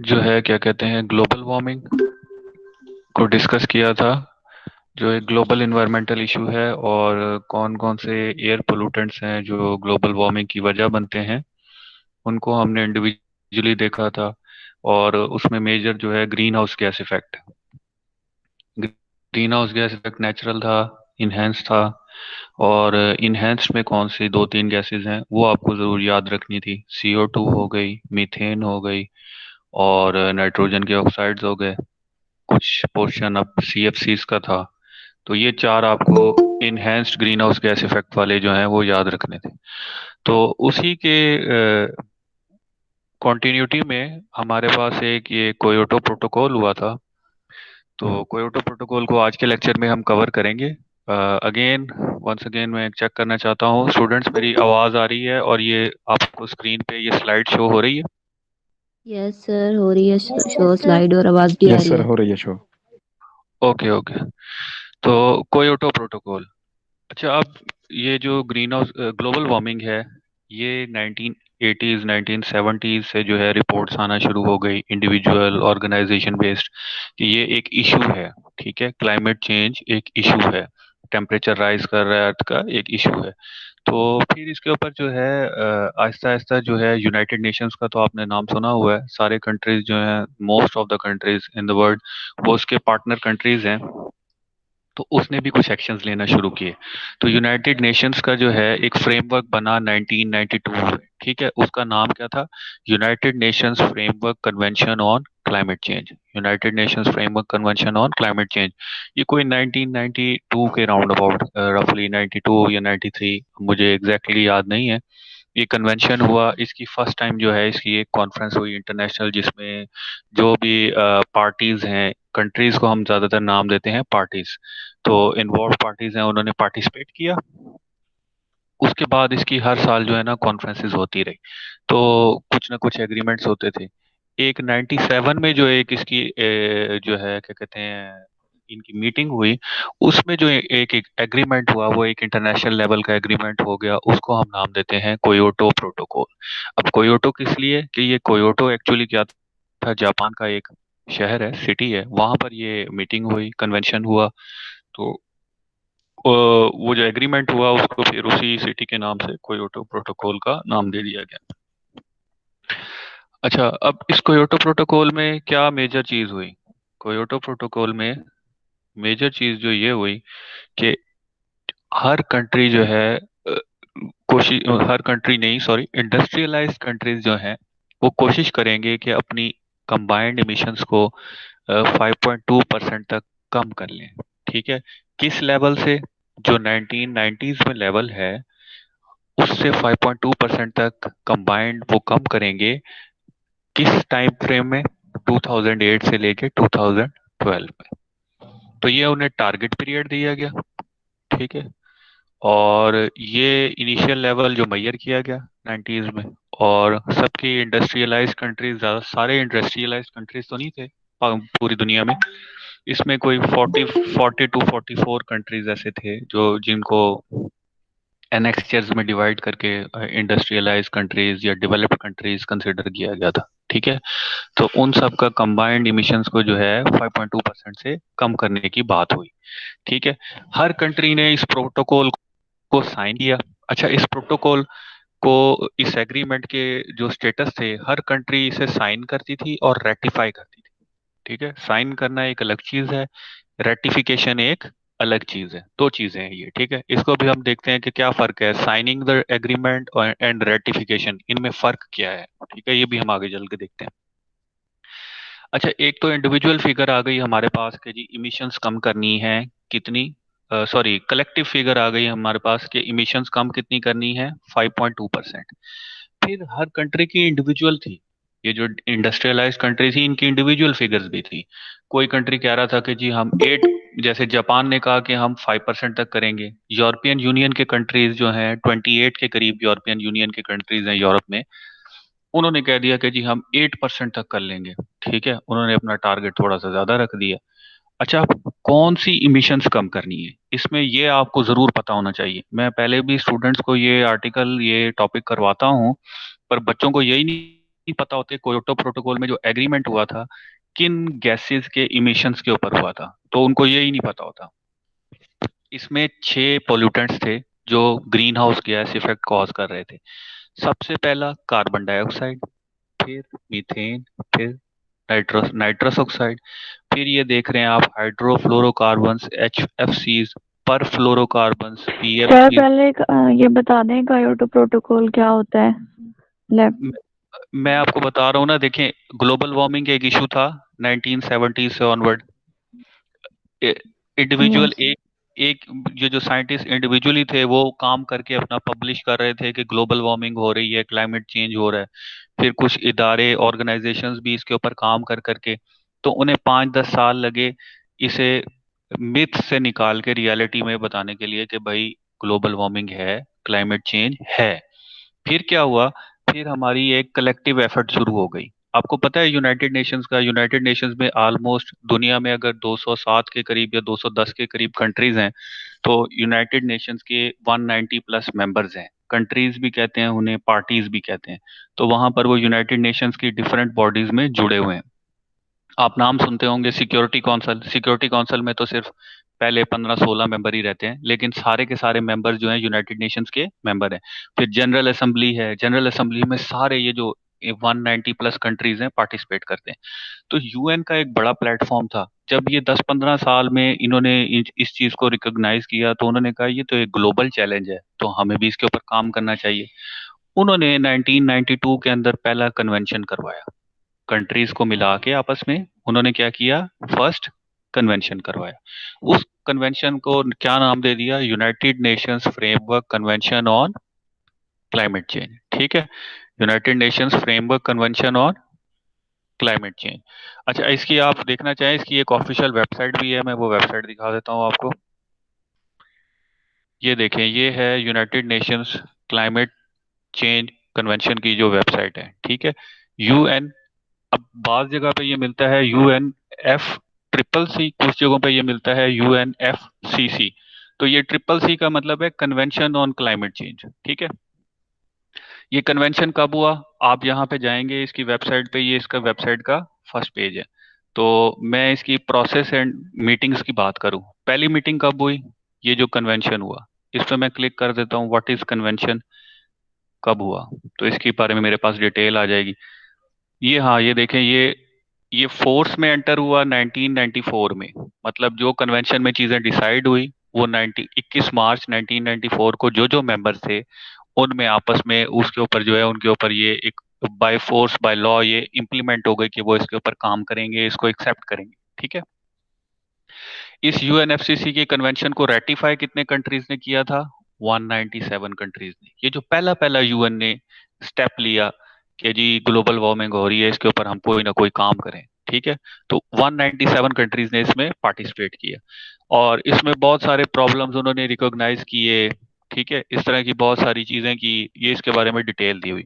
जो है क्या कहते हैं ग्लोबल वार्मिंग को डिस्कस किया था, जो एक ग्लोबल इन्वायरमेंटल इशू है, और कौन कौन से एयर पोल्यूटेंट्स हैं जो ग्लोबल वार्मिंग की वजह बनते हैं, उनको हमने इंडिविजुअली देखा था। और उसमें मेजर जो है green house gas effect. Green house gas effect natural था, इनहेंस था। और इनहेंस में कौन सी दो तीन गैसेस हैं वो आपको जरूर याद रखनी थी। CO2 हो गई, मीथेन हो गई, और नाइट्रोजन के ऑक्साइड्स हो गए। कुछ पोर्शन अब CFCs का था। तो ये चार आपको enhanced green house gas effect वाले जो हैं वो याद रखने थे। तो उसी के कॉन्टिन्यूटी में हमारे पास एक ये कोयोटो प्रोटोकॉल हुआ था। तो कोयोटो प्रोटोकॉल को आज के लेक्चर में हम कवर करेंगे। अगेन वंस अगेन मैं चेक करना चाहता हूँ स्टूडेंट्स, मेरी आवाज़ आ रही है और ये आपको स्क्रीन पे ये स्लाइड शो हो रही है? यस सर, हो रही है शो स्लाइड और आवाज भी आ यस रही सर, है। हो रही है शो। Okay okay. तो कोयोटो प्रोटोकॉल। अच्छा, अब ये जो ग्रीन हाउस ग्लोबल वार्मिंग है, ये 1980s 1970s से जो है रिपोर्ट्स आना शुरू हो गई, इंडिविजुअल ऑर्गेनाइजेशन बेस्ड, कि ये एक इशू है। ठीक है, क्लाइमेट चेंज एक इशू है, टेम्परेचर राइज कर रहा है अर्थ का, एक इशू है। तो फिर इसके ऊपर जो है आहिस्ता आहिस्ता जो है यूनाइटेड नेशंस का तो आपने नाम सुना हुआ है। सारे कंट्रीज जो हैं, most of the countries in the world, वो उसके पार्टनर कंट्रीज हैं। तो उसने भी कुछ एक्शंस लेना शुरू किए। तो यूनाइटेड नेशंस का जो है एक फ्रेमवर्क बना 1992 में। ठीक है, उसका नाम क्या था? United Nations framework convention on climate change. United Nations framework convention on climate change. ये कोई 1992 के राउंड अबाउट, रफली 92 या 93, मुझे एग्जैक्टली याद नहीं है। ये कन्वेंशन हुआ, इसकी फर्स्ट टाइम जो है इसकी एक कॉन्फ्रेंस हुई इंटरनेशनल, जिसमें जो भी पार्टीज हैं, कंट्रीज को हम ज्यादातर नाम देते हैं पार्टीज, तो इन्वॉल्व पार्टीज हैं, उन्होंने पार्टिसिपेट किया। उसके बाद इसकी हर साल जो है ना कॉन्फ्रेंसेस होती रही। तो कुछ ना कुछ एग्रीमेंट्स होते थे। एक 97 में जो एक इसकी जो है क्या कहते हैं इनकी मीटिंग हुई, उसमें जो एक एक एग्रीमेंट हुआ, वो एक इंटरनेशनल लेवल का एग्रीमेंट हो गया। उसको हम नाम देते हैं कोयोटो प्रोटोकॉल। अब कोयोटो किस लिए? कि ये कोयोटो एक्चुअली क्या था, जापान का एक शहर है, सिटी है, वहां पर ये मीटिंग हुई, कन्वेंशन हुआ। तो वो जो एग्रीमेंट हुआ उसको फिर उसी सिटी के नाम से कोयोटो प्रोटोकॉल का नाम दे दिया गया। अच्छा, अब इस कोयोटो प्रोटोकॉल में क्या मेजर चीज हुई? कोयोटो प्रोटोकॉल में मेजर चीज जो ये हुई कि हर कंट्री जो है कोशिश, हर कंट्री नहीं सॉरी, इंडस्ट्रियलाइज्ड कंट्रीज जो हैं वो कोशिश करेंगे कि अपनी कंबाइंड एमिशंस को 5.2% तक कम कर लें। ठीक है, किस लेवल से? जो 1990s में लेवल है उससे 5.2% तक कंबाइंड वो कम करेंगे। किस टाइम फ्रेम में? 2008 से लेके 2012 में। तो ये उन्हें टारगेट पीरियड दिया गया। ठीक है, और ये इनिशियल लेवल जो मैयर किया गया 90s में। और सबकी इंडस्ट्रियलाइज्ड कंट्रीज, ज़्यादा सारे इंडस्ट्रियलाइज्ड कंट्रीज तो नहीं थे पूरी दुनिया में। इसमें कोई 40 टू 44 कंट्रीज ऐसे थे जो जिनको एनेक्स्चर्स में डिवाइड करके इंडस्ट्रियलाइज्ड कंट्रीज या डेवलप्ड कंट्रीज कंसिडर किया गया था। ठीक है, तो उन सब का कंबाइंड इमिशंस को जो है 5.2% से कम करने की बात हुई। ठीक है, हर कंट्री ने इस प्रोटोकॉल को साइन किया। अच्छा, इस प्रोटोकॉल को, इस एग्रीमेंट के जो स्टेटस थे, हर कंट्री इसे साइन करती थी और रेटिफाई करती थी। ठीक है, साइन करना एक अलग चीज है, रेटिफिकेशन एक अलग चीज है, दो चीजें हैं ये। ठीक है, इसको भी हम देखते हैं कि क्या फर्क है साइनिंग द एग्रीमेंट और एंड रेटिफिकेशन, इनमें फर्क क्या है। ठीक है, ये भी हम आगे चल के देखते हैं। अच्छा, एक तो इंडिविजुअल फिगर आ गई हमारे पास कि जी इमिशंस कम करनी है कितनी, सॉरी कलेक्टिव फिगर आ गई हमारे पास कि इमिशंस कम कितनी करनी है, 5.2%। फिर हर कंट्री की इंडिविजुअल थी। ये जो इंडस्ट्रियलाइज कंट्री थी इनकी इंडिविजुअल फिगर्स भी थी। कोई कंट्री कह रहा था कि जी हम 8, जैसे जापान ने कहा कि हम 5% तक करेंगे। यूरोपियन यूनियन के कंट्रीज जो हैं, 28 के करीब यूरोपियन यूनियन के कंट्रीज हैं यूरोप में, उन्होंने कह दिया कि जी हम 8% तक कर लेंगे। ठीक है, उन्होंने अपना टारगेट थोड़ा सा ज्यादा रख दिया। अच्छा, कौन सी इमिशंस कम करनी है, इसमें ये आपको जरूर पता होना चाहिए। मैं पहले भी स्टूडेंट्स को ये आर्टिकल, ये टॉपिक करवाता हूँ, पर बच्चों को यही नहीं नहीं पता होते क्योटो प्रोटोकॉल में जो एग्रीमेंट हुआ था किन गैसेस के इमिशंस के ऊपर हुआ था, तो उनको ये ही नहीं पता होता। इसमें 6 पोल्यूटेंट्स थे जो green house gas effect cause कर रहे थे। सबसे पहला कार्बन डाइऑक्साइड, फिर मीथेन, फिर नाइट्रस नाइट्रस ऑक्साइड, फिर ये देख रहे हैं आप हाइड्रोफ्लोरोकार्बन्स, एच एफ सीज, पर फ्लोरोकार्बन्स, पी एफ सर सी। पहले ये बता दें कायोटो प्रोटोकॉल क्या होता है। मैं आपको बता रहा हूँ ना, देखें, ग्लोबल वार्मिंग एक इशू था 1970 से ऑनवर्ड। Individual yes. एक एक ये जो साइंटिस्ट इंडिविजुअली थे वो काम करके अपना पब्लिश कर रहे थे कि ग्लोबल वार्मिंग हो रही है, क्लाइमेट चेंज हो रहा है। फिर कुछ इदारे ऑर्गेनाइजेशंस भी इसके ऊपर काम कर करके, तो उन्हें 5-10 साल लगे इसे मिथ से निकाल के रियलिटी में बताने के लिए कि भाई ग्लोबल वार्मिंग है, क्लाइमेट चेंज है। फिर क्या हुआ, फिर हमारी एक कलेक्टिव एफर्ट शुरू हो गई। आपको पता है यूनाइटेड नेशंस में ऑलमोस्ट दुनिया में अगर 207 के करीब या 210 के करीब कंट्रीज हैं, तो यूनाइटेड नेशंस के 190 प्लस मेंबर्स हैं। कंट्रीज भी कहते हैं उन्हें, पार्टीज भी कहते हैं। तो वहां पर वो यूनाइटेड नेशंस की डिफरेंट बॉडीज में जुड़े हुए हैं। आप नाम सुनते होंगे सिक्योरिटी काउंसिल में तो सिर्फ पहले 15-16 मेंबर ही रहते हैं, लेकिन सारे के सारे मेंबर जो हैं यूनाइटेड नेशंस के मेंबर हैं। फिर जनरल असेंबली है, जनरल असेंबली में सारे ये जो 190 प्लस कंट्रीज हैं पार्टिसिपेट करते हैं। तो यूएन का एक बड़ा प्लेटफॉर्म था। जब ये 10-15 साल में इन्होंने इस चीज को रिकॉग्नाइज किया, तो उन्होंने कहा ये तो एक ग्लोबल चैलेंज है, तो हमें भी इसके ऊपर काम करना चाहिए। उन्होंने 1992 के अंदर पहला कन्वेंशन करवाया, कंट्रीज को मिला के आपस में। उन्होंने क्या किया, फर्स्ट कन्वेंशन करवाया। उस कन्वेंशन को क्या नाम दे दिया, United Nations framework convention on climate change. ठीक है, United Nations framework convention on climate change. अच्छा, इसकी आप देखना चाहें, इसकी एक ऑफिशियल वेबसाइट भी है, मैं वो वेबसाइट दिखा देता हूँ आपको। ये देखें, ये है United Nations climate change convention की जो वेबसाइट है। ठीक है, यूएन, अब बाज जगह पे ये मिलता है UNFCCC, कुछ जगहों पे ये मिलता है UNFCC। तो ये ट्रिपल सी का मतलब है कन्वेंशन ऑन क्लाइमेट चेंज। ठीक है, ये कन्वेंशन कब हुआ, आप यहाँ पे जाएंगे इसकी वेबसाइट पे, ये इसका वेबसाइट का फर्स्ट पेज है। तो मैं इसकी प्रोसेस एंड मीटिंग्स की बात करूँ, पहली मीटिंग कब हुई, ये जो कन्वेंशन हुआ, इस पे मैं क्लिक कर देता हूँ, व्हाट इज कन्वेंशन, कब हुआ, तो इसके बारे में मेरे पास डिटेल आ जाएगी। ये, हाँ, ये देखें, ये फोर्स में एंटर हुआ 1994 में। मतलब जो कन्वेंशन में चीजें डिसाइड हुई वो 21 मार्च 1994 को जो जो मेंबर्स थे उनमें आपस में उसके ऊपर जो है, उनके ऊपर ये एक बाय फोर्स बाय लॉ ये इम्प्लीमेंट हो गई कि वो इसके ऊपर काम करेंगे, इसको एक्सेप्ट करेंगे। ठीक है, इस यूएनएफसीसी के कन्वेंशन को रेटिफाई कितने कंट्रीज ने किया था, 197 कंट्रीज ने। ये जो पहला पहला यूएन ने स्टेप लिया कि जी ग्लोबल वार्मिंग हो रही है, इसके ऊपर हम कोई ना कोई काम करें। ठीक है, तो 197 कंट्रीज ने इसमें पार्टिसिपेट किया, और इसमें बहुत सारे प्रॉब्लम्स उन्होंने रिकॉग्नाइज किए। ठीक है, इस तरह की बहुत सारी चीजें की, ये इसके बारे में डिटेल दी हुई।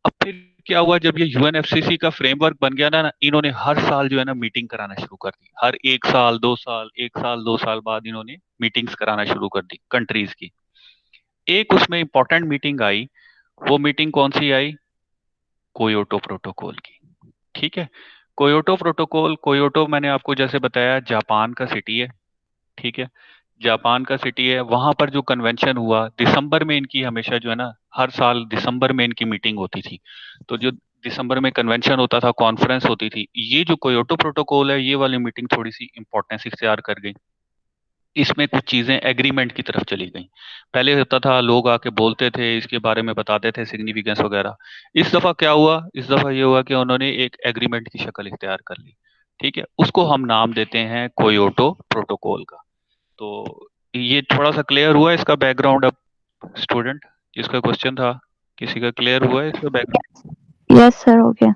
अब फिर क्या हुआ, जब ये यूएनएफसीसी का फ्रेमवर्क बन गया ना, इन्होंने हर साल जो है ना मीटिंग कराना शुरू कर दी। हर 1 साल 2 साल, 1 साल 2 साल बाद इन्होंने मीटिंग्स कराना शुरू कर दी कंट्रीज की। एक उसमें इंपॉर्टेंट मीटिंग आई, वो मीटिंग कौन सी आई, कोयोटो प्रोटोकॉल की। ठीक है, कोयोटो प्रोटोकॉल, कोयोटो मैंने आपको जैसे बताया जापान का सिटी है। ठीक है, जापान का सिटी है, वहां पर जो कन्वेंशन हुआ दिसंबर में, इनकी हमेशा जो है ना हर साल दिसंबर में इनकी मीटिंग होती थी। तो जो दिसंबर में कन्वेंशन होता था, कॉन्फ्रेंस होती थी, ये जो कोयोटो प्रोटोकॉल है, ये वाली मीटिंग थोड़ी सी इंपॉर्टेंस इख्तियार कर गई। इसमें कुछ चीजें एग्रीमेंट की तरफ चली गई। पहले होता था लोग आके बोलते थे, इसके बारे में बताते थे सिग्निफिकेंस वगैरह। इस दफा क्या हुआ, इस दफा ये हुआ कि उन्होंने एक एग्रीमेंट की शक्ल इख्तियार कर ली। ठीक है, उसको हम नाम देते हैं कोयोटो प्रोटोकॉल का। तो ये थोड़ा सा क्लियर हुआ इसका बैकग्राउंड अब, स्टूडेंट जिसका क्वेश्चन था, किसी का क्लियर हुआ है इसका बैकग्राउंड। यस सर, हो गया।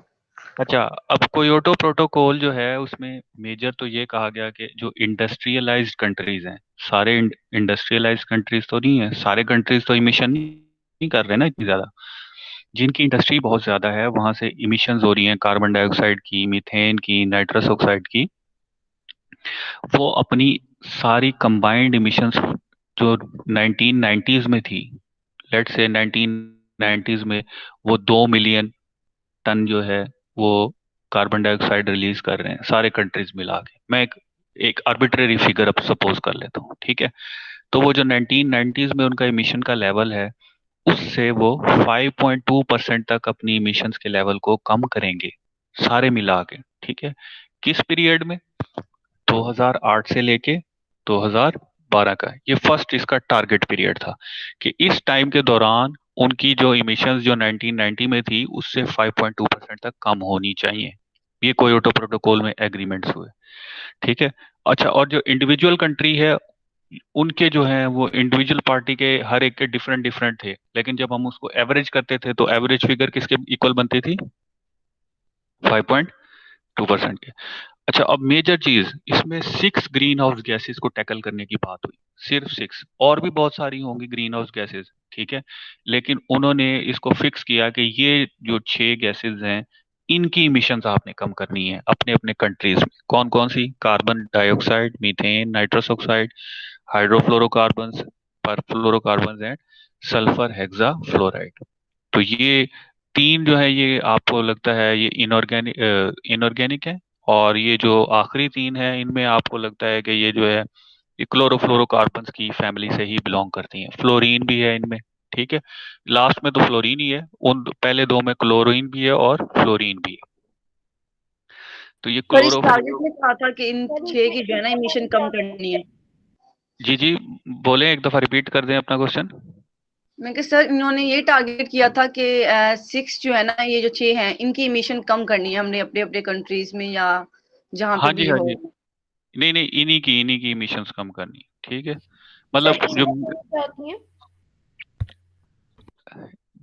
अच्छा, अब कोयोटो प्रोटोकॉल जो है उसमें मेजर तो ये कहा गया कि जो इंडस्ट्रियलाइज्ड कंट्रीज हैं, सारे इंडस्ट्रियलाइज्ड कंट्रीज तो नहीं है, सारे कंट्रीज तो इमिशन नहीं कर रहे ना इतनी ज्यादा। जिनकी इंडस्ट्री बहुत ज्यादा है वहां से इमिशंस हो रही हैं, कार्बन डाइऑक्साइड की, मीथेन की, नाइट्रस ऑक्साइड की, वो अपनी सारी कंबाइंड इमिशंस जो 1990s में थी, लेट से 1990s में, वो 2 मिलियन टन जो है वो कार्बन डाइऑक्साइड रिलीज कर रहे हैं सारे कंट्रीज मिला के। मैं एक आर्बिट्रेरी फिगर अब सपोज कर लेता हूँ, ठीक है। तो वो जो 1990s में उनका इमिशन का लेवल है, उससे वो 5.2% तक अपनी इमिशंस के लेवल को कम करेंगे सारे मिला के, ठीक है। किस पीरियड में? 2008 से लेके 2012 का ये फर्स्ट इसका टारगेट पीरियड था कि इस टाइम के दौरान उनकी जो इमिशंस जो 1990 में थी उससे 5.2% तक कम होनी चाहिए। ये कोयोटो प्रोटोकॉल में एग्रीमेंट्स हुए, ठीक है। अच्छा, और जो इंडिविजुअल कंट्री है उनके जो है वो इंडिविजुअल पार्टी के हर एक के डिफरेंट डिफरेंट थे, लेकिन जब हम उसको एवरेज करते थे तो एवरेज फिगर किसके इक्वल बनती थी? 5.2% के। अच्छा, अब मेजर चीज इसमें 6 ग्रीन हाउस गैसेस को टैकल करने की बात हुई, सिर्फ 6। और भी बहुत सारी होंगी ग्रीन हाउस गैसेस, ठीक है, लेकिन उन्होंने इसको फिक्स किया कि ये जो 6 गैसेस हैं इनकी इमिशंस आपने कम करनी है अपने अपने कंट्रीज में। कौन कौन सी? Carbon dioxide, methane, nitrous oxide, hydrofluorocarbons, perfluorocarbons and sulphur hexafluoride. तो ये तीन जो है ये आपको लगता है ये इनऑर्गेनिक है, और ये जो आखिरी तीन है इनमें आपको लगता है कि ये जो है ये क्लोरोफ्लोरोकार्बन्स की फैमिली से ही बिलोंग करती हैं। फ्लोरीन भी है इनमें, ठीक है। लास्ट में तो फ्लोरीन ही है, उन पहले दो में क्लोरीन भी है और फ्लोरीन भी है। तो ये पर इस टारगेट क्लोरोफ्लोरो। में कहा था कि इन 6 की जो है ना इमिशन कम करनी है। जी जी, बोले एक दफा रिपीट कर दें अपना क्वेश्चन। मैं कि सर इन्होंने ये टारगेट किया था कि 6 जो है ना ये जो 6 हैं इनकी इमिशन कम करनी है हमने अपने अपने कंट्रीज में या जहाँ पे हाँ जी, भी हाँ हो। जी। नहीं नहीं, इन्हीं की इमिशंस कम करनी है, ठीक है। सर मतलब जो, इनमें क्या होती है?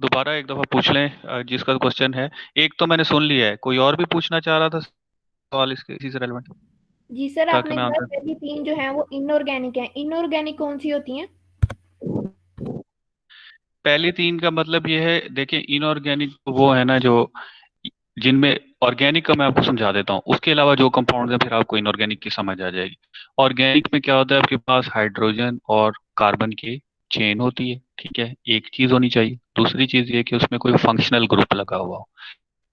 दोबारा एक दफा पूछ लें जिसका क्वेश्चन है। एक तो मैंने सुन लिया है, कोई और भी पूछना चाह रहा था सवाल इसके इसी से रेलेवेंट, जी सर, ताकि आपने मैं कहा आंसर। पहली तीन जो है वो इनऑर्गेनिक है। इनऑर्गेनिक कौन सी होती हैं? पहली तीन का मतलब ये है, देखिए इनऑर्गेनिक वो है ना जो जिनमें, ऑर्गेनिक का मैं आपको समझा देता हूँ, उसके अलावा जो कंपाउंड है फिर आपको इनऑर्गेनिक की समझ आ जाएगी। ऑर्गेनिक में क्या होता है, आपके पास हाइड्रोजन और कार्बन की चेन होती है, ठीक है, एक चीज होनी चाहिए। दूसरी चीज ये कि उसमें कोई फंक्शनल ग्रुप लगा हुआ हो।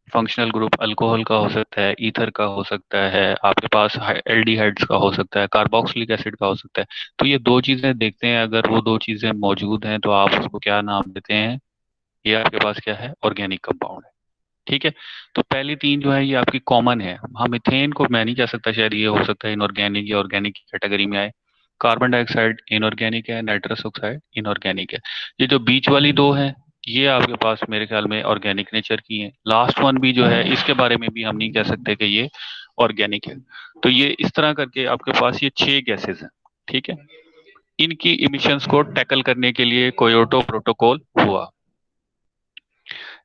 फंक्शनल ग्रुप अल्कोहल का हो सकता है, ईथर का हो सकता है, आपके पास एल्डिहाइड्स का हो सकता है, कार्बोक्सिलिक एसिड का हो सकता है। तो ये दो चीजें देखते हैं, अगर वो दो चीजें मौजूद हैं तो आप उसको क्या नाम देते हैं? ये आपके पास क्या है? ऑर्गेनिक कंपाउंड है, ठीक है। तो पहली तीन जो है ये आपकी कॉमन है। हम मिथेन को मैं नहीं कह सकता, शायद ये हो सकता है इनऑर्गेनिक या ऑर्गेनिक की कैटेगरी में आए। कार्बन डाइऑक्साइड इनऑर्गेनिक है, नाइट्रस ऑक्साइड इनऑर्गेनिक है। ये जो बीच वाली दो है ये आपके पास मेरे ख्याल में ऑर्गेनिक नेचर की है। लास्ट वन भी जो है इसके बारे में भी हम नहीं कह सकते कि ये ऑर्गेनिक है। तो ये इस तरह करके आपके पास ये 6 गैसेस हैं, ठीक है। इनकी इमिशंस को टैकल करने के लिए कोयोटो प्रोटोकॉल हुआ।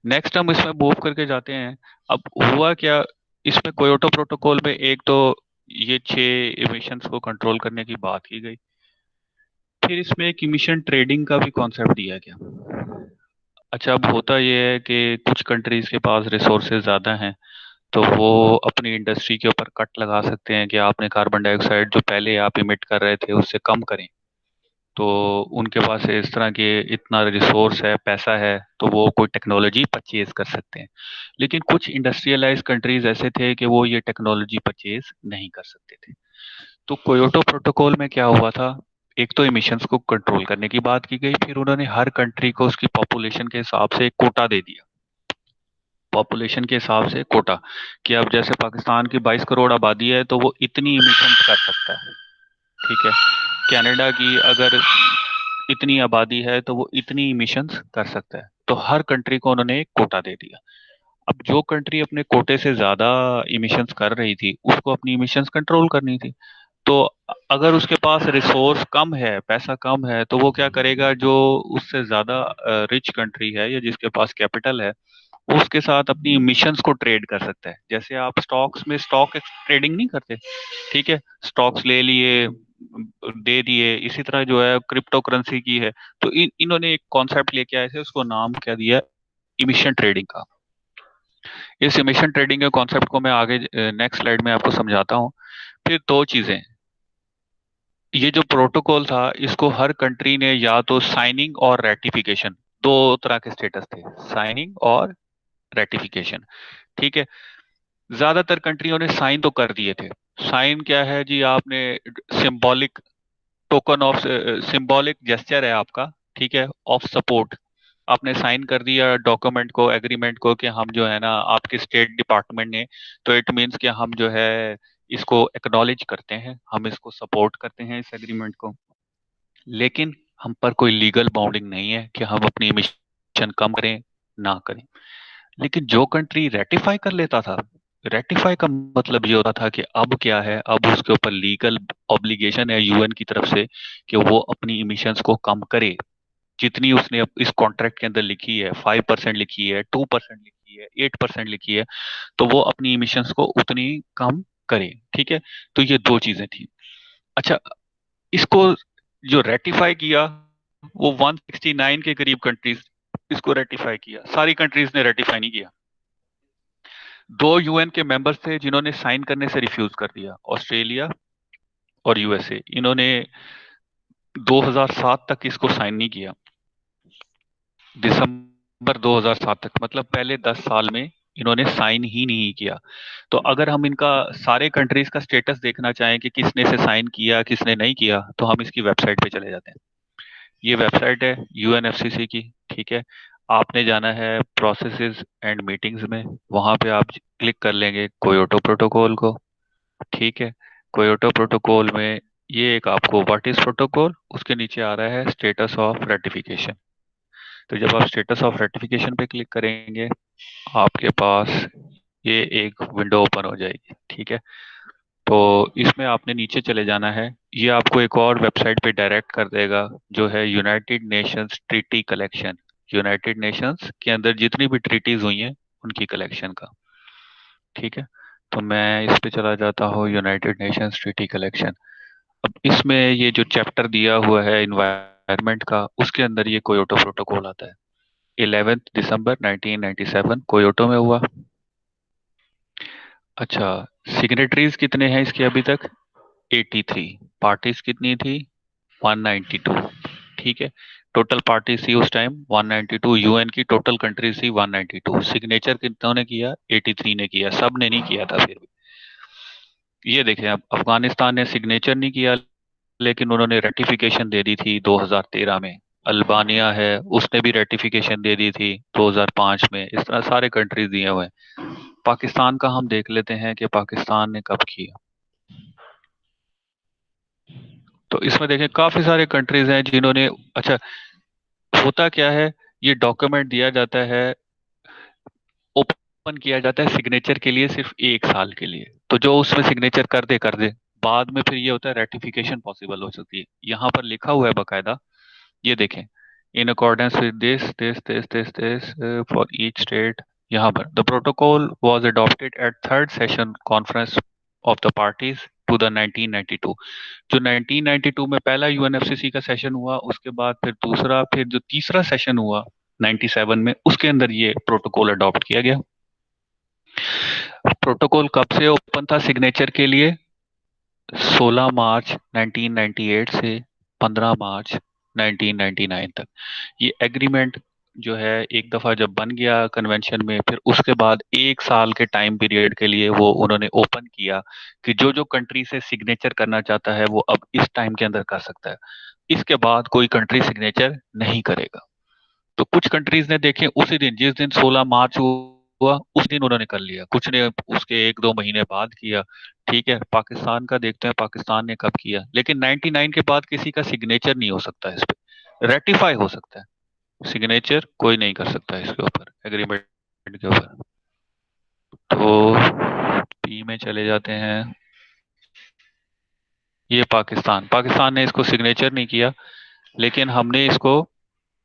नेक्स्ट हम इसमें मूव करके जाते हैं। अब हुआ क्या इसमें कोयोटो प्रोटोकॉल में? एक तो ये 6 इमिशंस को कंट्रोल करने की बात की गई, फिर इसमें एक इमिशन ट्रेडिंग का भी कॉन्सेप्ट दिया गया। अच्छा, अब होता यह है कि कुछ कंट्रीज के पास रिसोर्सेज ज़्यादा हैं, तो वो अपनी इंडस्ट्री के ऊपर कट लगा सकते हैं कि आपने कार्बन डाइऑक्साइड जो पहले आप इमिट कर रहे थे उससे कम करें। तो उनके पास इस तरह के इतना रिसोर्स है, पैसा है, तो वो कोई टेक्नोलॉजी परचेज कर सकते हैं। लेकिन कुछ इंडस्ट्रियलाइज कंट्रीज ऐसे थे कि वो ये टेक्नोलॉजी परचेज नहीं कर सकते थे। तो कोयोटो प्रोटोकॉल में क्या हुआ था, एक तो इमिशंस को कंट्रोल करने की बात की गई, फिर उन्होंने हर कंट्री को उसकी पॉपुलेशन के हिसाब से एक कोटा दे दिया। पॉपुलेशन के हिसाब से कोटा, कि अब जैसे पाकिस्तान की 22 करोड़ आबादी है तो वो इतनी इमिशन कर सकता है, ठीक है। कनाडा की अगर इतनी आबादी है तो वो इतनी इमिशंस कर सकता है। तो हर कंट्री को उन्होंने एक कोटा दे दिया। अब जो कंट्री अपने कोटे से ज्यादा इमिशंस कर रही थी उसको अपनी इमिशंस कंट्रोल करनी थी। तो अगर उसके पास रिसोर्स कम है, पैसा कम है, तो वो क्या करेगा, जो उससे ज्यादा रिच कंट्री है या जिसके पास कैपिटल है वो उसके साथ अपनी इमिशंस को ट्रेड कर सकता है। जैसे आप स्टॉक्स में स्टॉक ट्रेडिंग नहीं करते, ठीक है, स्टॉक्स ले लिए दे दिए, इसी तरह जो है क्रिप्टो करेंसी की है। तो इन्होंने एक कॉन्सेप्ट लेके आए थे, उसको नाम क्या दिया? इमिशन ट्रेडिंग का। इस इमिशन ट्रेडिंग के कॉन्सेप्ट को मैं आगे नेक्स्ट स्लाइड में आपको समझाता हूँ। फिर दो चीजें, ये जो प्रोटोकॉल था इसको हर कंट्री ने या तो साइनिंग और रेटिफिकेशन, दो तरह के स्टेटस थे, साइनिंग और रेटिफिकेशन। ठीक है, ज्यादातर कंट्रियों ने साइन तो कर दिए थे। साइन क्या है जी, आपने symbolic token of, symbolic gesture है आपका, ठीक है, ऑफ सपोर्ट। आपने साइन कर दिया डॉक्यूमेंट को, एग्रीमेंट को, कि हम जो है ना आपके स्टेट डिपार्टमेंट ने, तो इट मीन्स कि हम जो है इसको एक्नॉलेज करते हैं, हम इसको सपोर्ट करते हैं इस एग्रीमेंट को। लेकिन हम पर कोई लीगल बाउंडिंग नहीं है कि हम अपनी इमिशन कम करें ना करें। लेकिन जो कंट्री रेटिफाई कर लेता था, रेटिफाई का मतलब ये होता था कि अब क्या है, अब उसके ऊपर लीगल ऑब्लिगेशन है यूएन की तरफ से कि वो अपनी इमिशंस को कम करे। जितनी उसने इस कॉन्ट्रैक्ट के अंदर लिखी है, 5% लिखी है, 2% लिखी है, 8% लिखी है, तो वो अपनी इमिशंस को उतनी कम करे। ठीक है, तो ये दो चीजें थी। अच्छा, इसको जो रेटिफाई किया वो 169 के करीब कंट्रीज इसको रेटिफाई किया, सारी कंट्रीज ने रेटिफाई नहीं किया। दो यूएन के मेंबर्स थे जिन्होंने साइन करने से रिफ्यूज कर दिया, ऑस्ट्रेलिया और यूएसए। इन्होंने 2007 तक इसको साइन नहीं किया, दिसंबर 2007 तक, मतलब पहले 10 साल में इन्होंने साइन ही नहीं किया। तो अगर हम इनका सारे कंट्रीज का स्टेटस देखना चाहें कि किसने से साइन किया किसने नहीं किया, तो हम इसकी वेबसाइट पे चले जाते हैं। ये वेबसाइट है यूएनएफसीसी की। ठीक है, आपने जाना है प्रोसेसेस एंड मीटिंग्स में, वहां पे आप क्लिक कर लेंगे कोयोटो प्रोटोकॉल को। ठीक है, कोयोटो प्रोटोकॉल में ये एक आपको व्हाट इज प्रोटोकॉल, उसके नीचे आ रहा है स्टेटस ऑफ रेटिफिकेशन। तो जब आप स्टेटस ऑफ रेटिफिकेशन पे क्लिक करेंगे, आपके पास ये एक विंडो ओपन हो जाएगी। ठीक है, तो इसमें आपने नीचे चले जाना है, ये आपको एक और वेबसाइट पे डायरेक्ट कर देगा जो है United Nations treaty collection. United Nations के अंदर जितनी भी ट्रीटीज हुई हैं उनकी कलेक्शन का। ठीक है, तो मैं इस पे चला जाता हूँ, यूनाइटेड नेशंस ट्रीटी कलेक्शन। अब इसमें ये जो चैप्टर दिया हुआ है इन्वायरमेंट का, उसके अंदर ये कोयोटो प्रोटोकॉल आता है। 11 दिसंबर 1997 कोयोटो में हुआ। अच्छा, सिग्नेटरीज कितने हैं इसके अभी तक? 83। पार्टीज कितनी थी? 192। ठीक है, टोटल पार्टीज थी उस टाइम 192। यूएन की टोटल कंट्रीज थी 192। सिग्नेचर कितनों ने किया? 83 ने किया, सब ने नहीं किया था। फिर भी ये देखें, अब अफगानिस्तान ने सिग्नेचर नहीं किया लेकिन उन्होंने रेटिफिकेशन दे दी थी 2013 में। अल्बानिया है, उसने भी रेटिफिकेशन दे दी थी 2005 में। इस तरह सारे कंट्रीज दिए हुए हैं। पाकिस्तान का हम देख लेते हैं कि पाकिस्तान ने कब किया। तो इसमें देखें काफी सारे कंट्रीज हैं जिन्होंने, अच्छा, होता क्या है, ये डॉक्यूमेंट दिया जाता है, ओपन किया जाता है सिग्नेचर के लिए सिर्फ 1 साल के लिए। तो जो उसमें सिग्नेचर कर दे, बाद में फिर ये होता है रेटिफिकेशन पॉसिबल हो सकती है। यहाँ पर लिखा हुआ है बकायदा, ये देखें, in accordance with this for each state. यहाँ पर the protocol was adopted at third session conference of the parties to the 1992। जो 1992 में पहला यूएनएफसीसी का सेशन हुआ, उसके बाद फिर दूसरा, फिर जो तीसरा सेशन हुआ 97 में, उसके अंदर ये प्रोटोकॉल अडॉप्ट किया गया। प्रोटोकॉल कब से ओपन था सिग्नेचर के लिए? 16 मार्च 1998 से 15 मार्च 1999 तक। ये एग्रीमेंट जो है एक दफा जब बन गया कन्वेंशन में, फिर उसके बाद 1 साल के टाइम पीरियड के लिए वो उन्होंने ओपन किया कि जो जो कंट्री से सिग्नेचर करना चाहता है वो अब इस टाइम के अंदर कर सकता है। इसके बाद कोई कंट्री सिग्नेचर नहीं करेगा। तो कुछ कंट्रीज ने देखे उसी दिन, जिस दिन 16 मार्च हुआ उस दिन उन्होंने कर लिया, कुछ ने उसके 1-2 महीने बाद किया। ठीक है, पाकिस्तान का देखते हैं पाकिस्तान ने कब किया। लेकिन 99 के बाद किसी का सिग्नेचर नहीं हो सकता इस पे, रेटिफाई हो सकता है, सिग्नेचर कोई नहीं कर सकता इसके ऊपर, एग्रीमेंट के ऊपर। तो पी में चले जाते हैं, ये पाकिस्तान, पाकिस्तान ने इसको सिग्नेचर नहीं किया लेकिन हमने इसको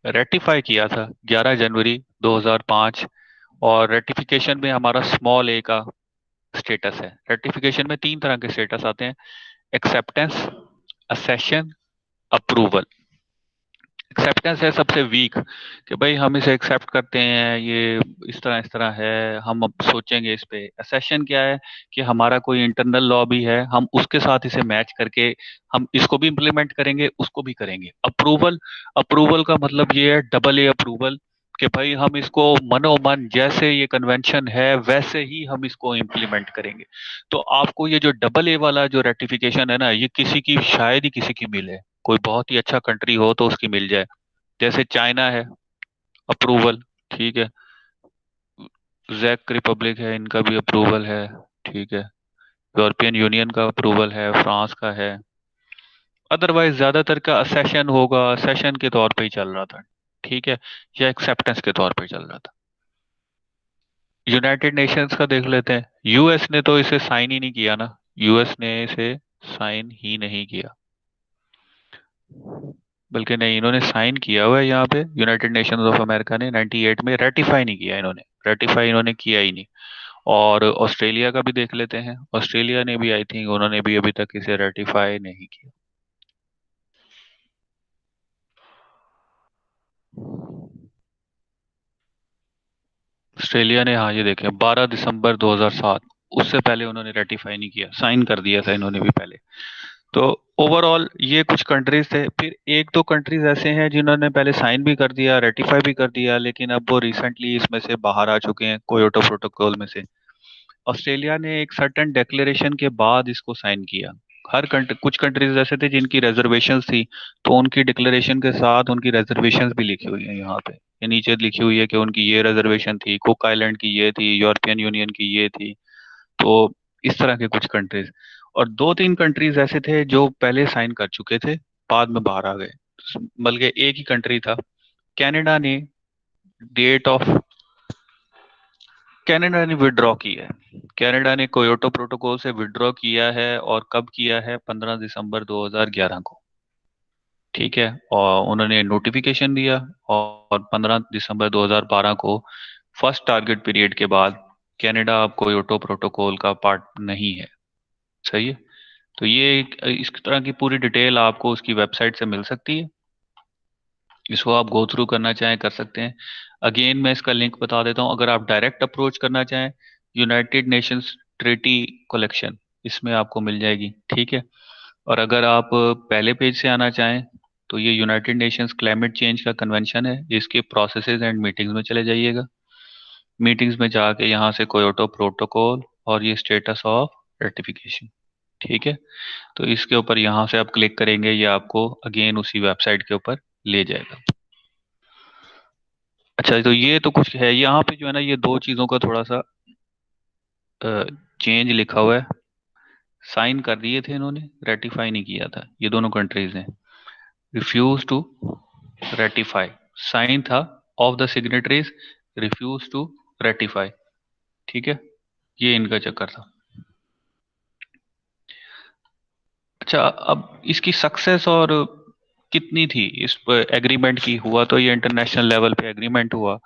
रेटिफाई किया था 11 जनवरी 2005। और रेटिफिकेशन में हमारा स्मॉल ए का स्टेटस है। रेटिफिकेशन में 3 तरह के स्टेटस आते हैं, एक्सेप्टेंस, असेशन, अप्रूवल। एक्सेप्टेंस है सबसे वीक, कि भाई हम इसे एक्सेप्ट करते हैं, ये इस तरह है, हम अब सोचेंगे इस पे। असेशन क्या है कि हमारा कोई इंटरनल लॉ भी है, हम उसके साथ इसे मैच करके हम इसको भी इम्प्लीमेंट करेंगे, उसको भी करेंगे। अप्रूवल, अप्रूवल का मतलब ये है डबल ए अप्रूवल, कि भाई हम इसको मनोमन जैसे ये कन्वेंशन है वैसे ही हम इसको इम्प्लीमेंट करेंगे। तो आपको ये जो डबल ए वाला जो रेटिफिकेशन है ना, ये किसी की शायद ही किसी की मिले, कोई बहुत ही अच्छा कंट्री हो तो उसकी मिल जाए। जैसे चाइना है अप्रूवल, ठीक है, जैक रिपब्लिक है, इनका भी अप्रूवल है, ठीक है, यूरोपियन यूनियन का अप्रूवल है, फ्रांस का है। अदरवाइज ज्यादातर का सेशन होगा, सेशन के तौर पे ही चल रहा था, ठीक है, या एक्सेप्टेंस के तौर पे चल रहा था। यूनाइटेड नेशंस का देख लेते हैं। यूएस ने तो इसे साइन ही नहीं किया ना, यूएस ने इसे साइन ही नहीं किया, बल्कि नहीं, इन्होंने साइन किया हुआ है यहाँ पे, यूनाइटेड नेशंस ऑफ अमेरिका ने 98 में, रेटिफाई नहीं किया इन्होंने, रेटिफाई इन्होंने किया ही नहीं। और ऑस्ट्रेलिया का भी देख लेते हैं, ऑस्ट्रेलिया ने भी आई थिंक उन्होंने भी अभी तक इसे रेटिफाई नहीं किया। ऑस्ट्रेलिया ने, हाँ ये देखें 12 दिसंबर 2007, उससे पहले उन्होंने रेटिफाई नहीं किया, साइन कर दिया था इन्होंने भी पहले। तो ओवरऑल ये कुछ कंट्रीज थे। फिर एक दो कंट्रीज ऐसे हैं जिन्होंने पहले साइन भी कर दिया, रेटिफाई भी कर दिया, लेकिन अब वो रिसेंटली इसमें से बाहर आ चुके हैं क्योटो प्रोटोकॉल में से। ऑस्ट्रेलिया ने एक सर्टेन डिक्लेरेशन के बाद इसको साइन किया। हर कंट्री, कुछ कंट्रीज ऐसे थे जिनकी रिजर्वेशंस थी, तो उनकी डिक्लेरेशन के साथ उनकी रिजर्वेशंस भी लिखी हुई है यहाँ पे, ये नीचे लिखी हुई है कि उनकी ये रिजर्वेशन थी, कुक आइलैंड की ये थी, यूरोपियन यूनियन की ये थी। तो इस तरह के कुछ कंट्रीज, और दो तीन कंट्रीज ऐसे थे जो पहले साइन कर चुके थे, बाद में बाहर आ गए। बल्कि एक ही कंट्री था, कनाडा ने डेट ऑफ, कनाडा ने विड्रॉ किया है, कनाडा ने क्योटो प्रोटोकॉल से विड्रॉ किया है, और कब किया है, 15 दिसंबर 2011 को, ठीक है, और उन्होंने नोटिफिकेशन दिया, और 15 दिसंबर 2012 को फर्स्ट टारगेट पीरियड के बाद कनाडा अब क्योटो प्रोटोकॉल का पार्ट नहीं है। सही है। तो ये इस तरह की पूरी डिटेल आपको उसकी वेबसाइट से मिल सकती है, इसको आप गो थ्रू करना चाहें कर सकते हैं। अगेन मैं इसका लिंक बता देता हूँ, अगर आप डायरेक्ट अप्रोच करना चाहें, यूनाइटेड नेशंस ट्रीटी कलेक्शन, इसमें आपको मिल जाएगी, ठीक है। और अगर आप पहले पेज से आना चाहें, तो ये यूनाइटेड नेशंस क्लाइमेट चेंज का कन्वेंशन है, इसके प्रोसेसेस एंड मीटिंग्स में चले जाइएगा। मीटिंग्स में जाके यहाँ से क्योटो प्रोटोकॉल और ये स्टेटस ऑफ रेटिफिकेशन, ठीक है, तो इसके ऊपर यहाँ से आप क्लिक करेंगे, ये आपको अगेन उसी वेबसाइट के ऊपर ले जाएगा। अच्छा, तो ये तो कुछ है यहाँ पे, जो है ना, ये दो चीज़ों का थोड़ा सा चेंज लिखा हुआ है। साइन कर दिए थे इन्होंने, रेटिफाई नहीं किया था, ये दोनों कंट्रीज ने रिफ्यूज टू रेटिफाई, साइन था of the signatories, refuse to ratify, ठीक है, ये इनका चक्कर था। अच्छा, अब इसकी सक्सेस और कितनी थी इस एग्रीमेंट की, हुआ तो ये इंटरनेशनल लेवल पे एग्रीमेंट हुआ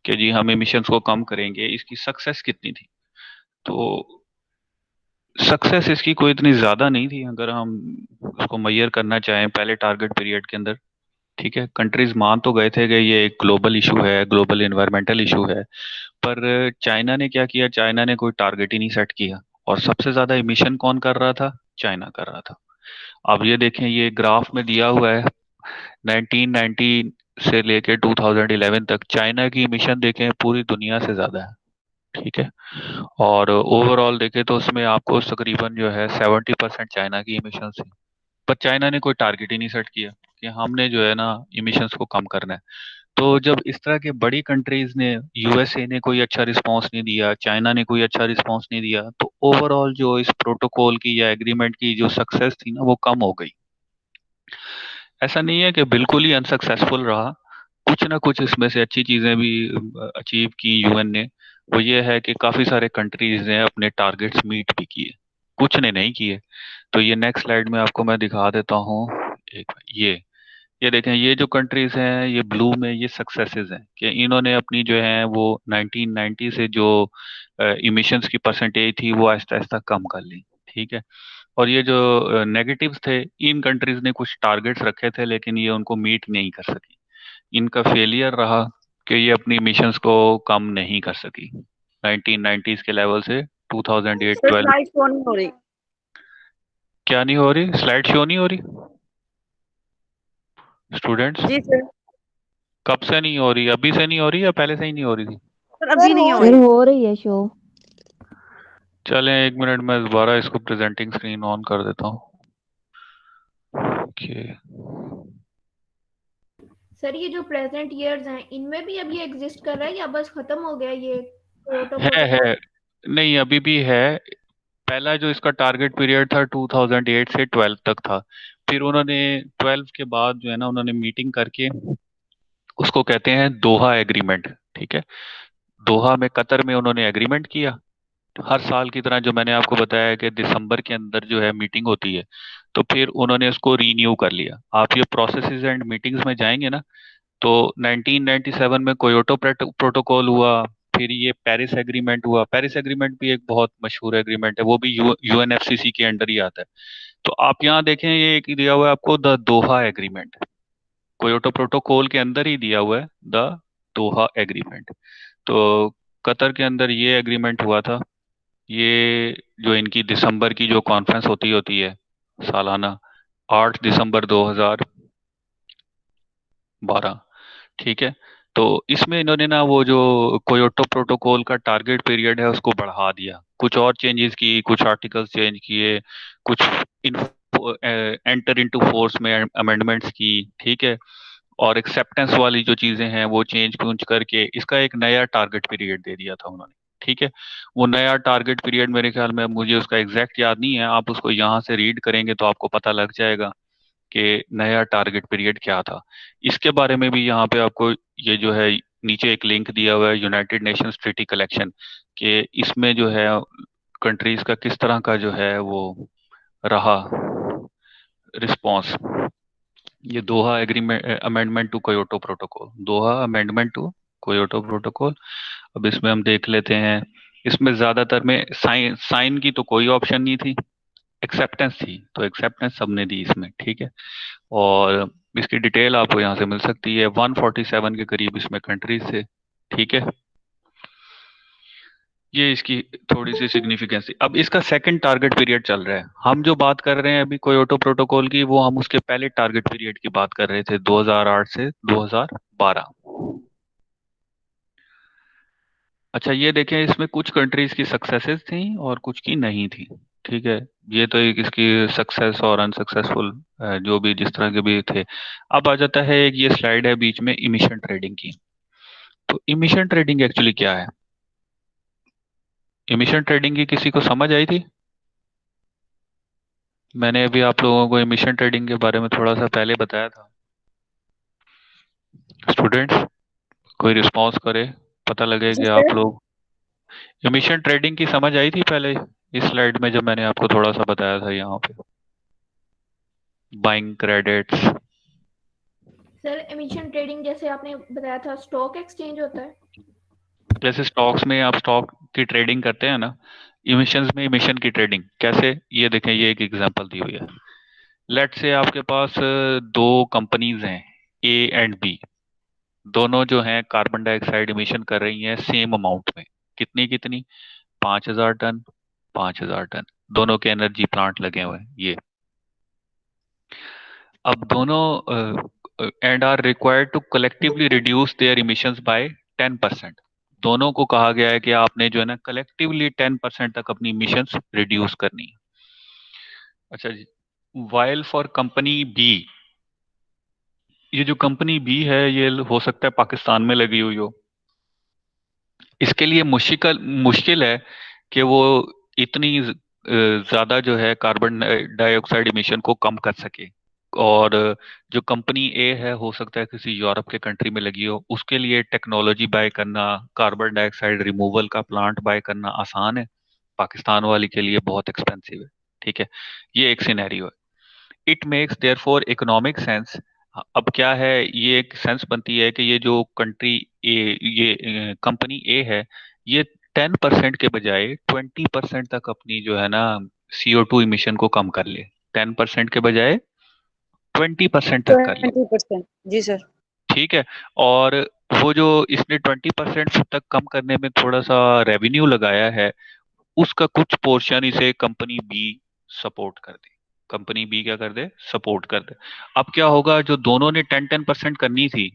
कि जी हम एमिशंस को कम करेंगे, इसकी सक्सेस कितनी थी? तो सक्सेस इसकी कोई इतनी ज्यादा नहीं थी, अगर हम उसको मैयर करना चाहें पहले टारगेट पीरियड के अंदर, ठीक है। कंट्रीज मान तो गए थे कि ये एक ग्लोबल इशू है, ग्लोबल इन्वायरमेंटल इशू है, पर चाइना ने क्या किया, चाइना ने कोई टारगेट ही नहीं सेट किया, और सबसे ज्यादा इमिशन कौन कर रहा था, चाइना कर रहा था। अब ये देखें, ये ग्राफ में दिया हुआ है 1990 से लेके 2011 तक चाइना की इमिशन देखें पूरी दुनिया से ज्यादा है, ठीक है। और ओवरऑल देखें तो उसमें आपको तकरीबन जो है 70% चाइना की इमिशन थी, पर चाइना ने कोई टारगेट ही नहीं सेट किया कि हमने जो है ना इमिशंस को कम करना है। तो जब इस तरह के बड़ी कंट्रीज ने, यूएसए ने कोई अच्छा रिस्पांस नहीं दिया, चाइना ने कोई अच्छा रिस्पांस नहीं दिया, तो ओवरऑल जो इस प्रोटोकॉल की या एग्रीमेंट की जो सक्सेस थी ना, वो कम हो गई। ऐसा नहीं है कि बिल्कुल ही अनसक्सेसफुल रहा, कुछ ना कुछ इसमें से अच्छी चीजें भी अचीव की यूएन ने। वो ये है कि काफी सारे कंट्रीज ने अपने टारगेट्स मीट भी किए, कुछ ने नहीं किए। तो ये नेक्स्ट स्लाइड में आपको मैं दिखा देता हूँ। एक ये देखें, ये जो कंट्रीज हैं, ये ब्लू में ये सक्सेसेस हैं कि इन्होंने अपनी जो है वो 1990 से जो इमिशंस की परसेंटेज थी वो आहिस्ता आहिस्ता कम कर ली, ठीक है। और ये जो नेगेटिव्स थे, इन कंट्रीज ने कुछ टारगेट्स रखे थे लेकिन ये उनको मीट नहीं कर सकी, इनका फेलियर रहा कि ये अपनी मिशंस को कम नहीं कर सकी 1990s के लेवल से 2008-12। स्लाइड शो नहीं हो रही। क्या नहीं हो रही? स्लाइड शो नहीं हो रही स्टूडेंट्स? जी सर। कब से नहीं हो रही? अभी से नहीं हो रही या पहले से ही नहीं हो रही थी? सर अभी नहीं हो सर रही। हो रही है शो। चलें, 1 मिनट में दोबारा इसको प्रेजेंटिंग स्क्रीन ऑन कर देता हूँ। ओके। सर ये जो प्रेजेंट ईयर्स हैं इनमें भी अब ये एग्जिस्ट कर रहा है या बस खत्म हो गया ये क्योटो है प्रोटोकॉल? नहीं, अभी भी है। पहला जो इसका टारगेट पीरियड था 2008 से 12 तक था। फिर उन्होंने 12 के बाद जो है ना, उन्होंने मीटिंग करके उसको कहते हैं दोहा एग्रीमेंट। ठीक है। दोहा में, कतर में उन्होंने एग्रीमेंट किया। हर साल की तरह जो मैंने आपको बताया कि दिसंबर के अंदर जो है मीटिंग होती है, तो फिर उन्होंने उसको रीन्यू कर लिया। आप ये प्रोसेसेस एंड मीटिंग्स में जाएंगे ना, तो 1997 में कोयोटो प्रोटोकॉल हुआ। फिर ये पेरिस एग्रीमेंट हुआ। पेरिस एग्रीमेंट भी एक बहुत मशहूर एग्रीमेंट है, वो भी यूएनएफसीसी के अंडर ही आता है। तो आप यहाँ देखें, ये एक दिया हुआ है आपको, the Doha agreement. Kyoto protocol के अंदर ही दिया हुआ है द दोहा एग्रीमेंट। तो कतर के अंदर ये एग्रीमेंट हुआ था। ये जो इनकी दिसंबर की जो कॉन्फ्रेंस होती होती है सालाना, 8 दिसंबर 2012। ठीक है। तो इसमें इन्होंने ना वो जो कोयोटो प्रोटोकॉल का टारगेट पीरियड है उसको बढ़ा दिया, कुछ और चेंजेस की, कुछ आर्टिकल्स चेंज किए, कुछ एंटर इनटू फोर्स में अमेंडमेंट्स की। ठीक है। और एक्सेप्टेंस वाली जो चीजें हैं वो चेंज कूंज करके इसका एक नया टारगेट पीरियड दे दिया था उन्होंने। ठीक है। वो नया टारगेट पीरियड मेरे ख्याल में, मुझे उसका एग्जैक्ट याद नहीं है, आप उसको यहाँ से रीड करेंगे तो आपको पता लग जाएगा कि नया टारगेट पीरियड क्या था। इसके बारे में भी यहाँ पे आपको ये जो है नीचे एक लिंक दिया हुआ है, यूनाइटेड नेशंस ट्रीटी कलेक्शन, कि इसमें जो है कंट्रीज का किस तरह का जो है वो रहा रिस्पॉन्स। ये Doha agreement amendment to Kyoto protocol, Doha amendment to Kyoto protocol. अब इसमें हम देख लेते हैं। इसमें ज्यादातर में साइन साइन की तो कोई ऑप्शन नहीं थी, एक्सेप्टेंस थी, तो एक्सेप्टेंस सबने दी इसमें। ठीक है। और इसकी डिटेल आपको यहाँ से मिल सकती है। 147 के करीब इसमें कंट्रीज थे। ठीक है। ये इसकी थोड़ी सी सिग्निफिकेंस थी। अब इसका सेकंड टारगेट पीरियड चल रहा है। हम जो बात कर रहे हैं अभी कोयोटो प्रोटोकॉल की, वो हम उसके पहले टारगेट पीरियड की बात कर रहे थे, 2008 से 2012। अच्छा, ये देखें, इसमें कुछ कंट्रीज की सक्सेसेस थी और कुछ की नहीं थी। ठीक है। ये तो एक इसकी सक्सेस और अनसक्सेसफुल जो भी जिस तरह के भी थे। अब आ जाता है, एक ये स्लाइड है बीच में इमिशन ट्रेडिंग की। तो इमिशन ट्रेडिंग एक्चुअली क्या है? इमिशन ट्रेडिंग की किसी को समझ आई थी? मैंने अभी आप लोगों को इमिशन ट्रेडिंग के बारे में थोड़ा सा पहले बताया था। स्टूडेंट्स, कोई रिस्पॉन्स करे, पता लगे जी कि सर। आप लोग इमिशन ट्रेडिंग की समझ आई थी पहले, इस स्लाइड में जब मैंने आपको थोड़ा सा बताया था यहाँ पे, buying credits. Sir emission trading जैसे आपने बताया था स्टॉक एक्सचेंज होता है। जैसे स्टॉक्स में आप स्टॉक की ट्रेडिंग करते हैं ना, इमिशंस में इमिशन की ट्रेडिंग कैसे, ये देखें, ये एक एग्जांपल दी हुई है। लेट से आपके पास दो कंपनीज हैं, ए एंड बी। दोनों जो हैं कार्बन डाइऑक्साइड इमिशन कर रही हैं सेम अमाउंट में। कितनी कितनी? 5,000 टन, 5,000 टन। दोनों के एनर्जी प्लांट लगे हुए हैं ये। अब दोनों and are required to collectively reduce their emissions by 10%। दोनों को कहा गया है कि आपने जो है ना कलेक्टिवली 10% तक अपनी इमिशंस रिड्यूस करनी है। अच्छा जी। वाइल फॉर कंपनी बी, ये जो कंपनी बी है ये हो सकता है पाकिस्तान में लगी हुई हो। इसके लिए मुश्किल मुश्किल है कि वो इतनी ज्यादा जो है कार्बन डाइऑक्साइड इमिशन को कम कर सके। और जो कंपनी ए है, हो सकता है किसी यूरोप के कंट्री में लगी हो, उसके लिए टेक्नोलॉजी बाय करना, कार्बन डाइऑक्साइड रिमूवल का प्लांट बाय करना आसान है। पाकिस्तान वाली के लिए बहुत एक्सपेंसिव है। ठीक है। ये एक सिनेरियो है। It makes there for economic sense. अब क्या है, ये एक सेंस बनती है कि ये जो कंट्री ए, ये कंपनी ए है, ये 10% के बजाय 20% तक अपनी जो है ना CO2 इमिशन को कम कर ले। 10% के बजाय 20% तक कर ले। 20%। जी सर। ठीक है। और वो जो इसने 20% तक कम करने में थोड़ा सा रेवेन्यू लगाया है, उसका कुछ पोर्शन इसे कंपनी बी सपोर्ट कर दे। कंपनी बी क्या कर दे? सपोर्ट कर दे। अब क्या होगा, जो दोनों ने 10-10% करनी थी,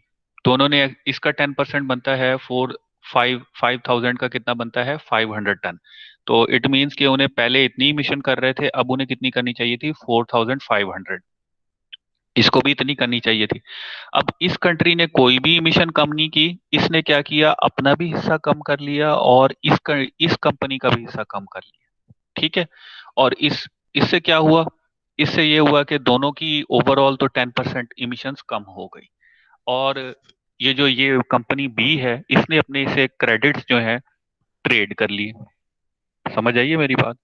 दोनों ने, इसका 10% बनता है 5,000 का कितना बनता है 500 टन। तो इट मीन्स कि उन्हें पहले इतनी इमिशन कर रहे थे, अब उन्हें कितनी करनी चाहिए थी 4,500। इसको भी इतनी करनी चाहिए थी। अब इस कंट्री ने कोई भी इमिशन कम नहीं की, इसने क्या किया, अपना भी हिस्सा कम कर लिया और इस कंपनी का भी हिस्सा कम कर लिया। ठीक है। और इससे क्या हुआ, इससे ये हुआ कि दोनों की ओवरऑल तो 10% इमिशंस कम हो गई। और ये कंपनी बी है, इसने अपने से क्रेडिट्स जो है ट्रेड कर लिए। समझ आइए मेरी बात।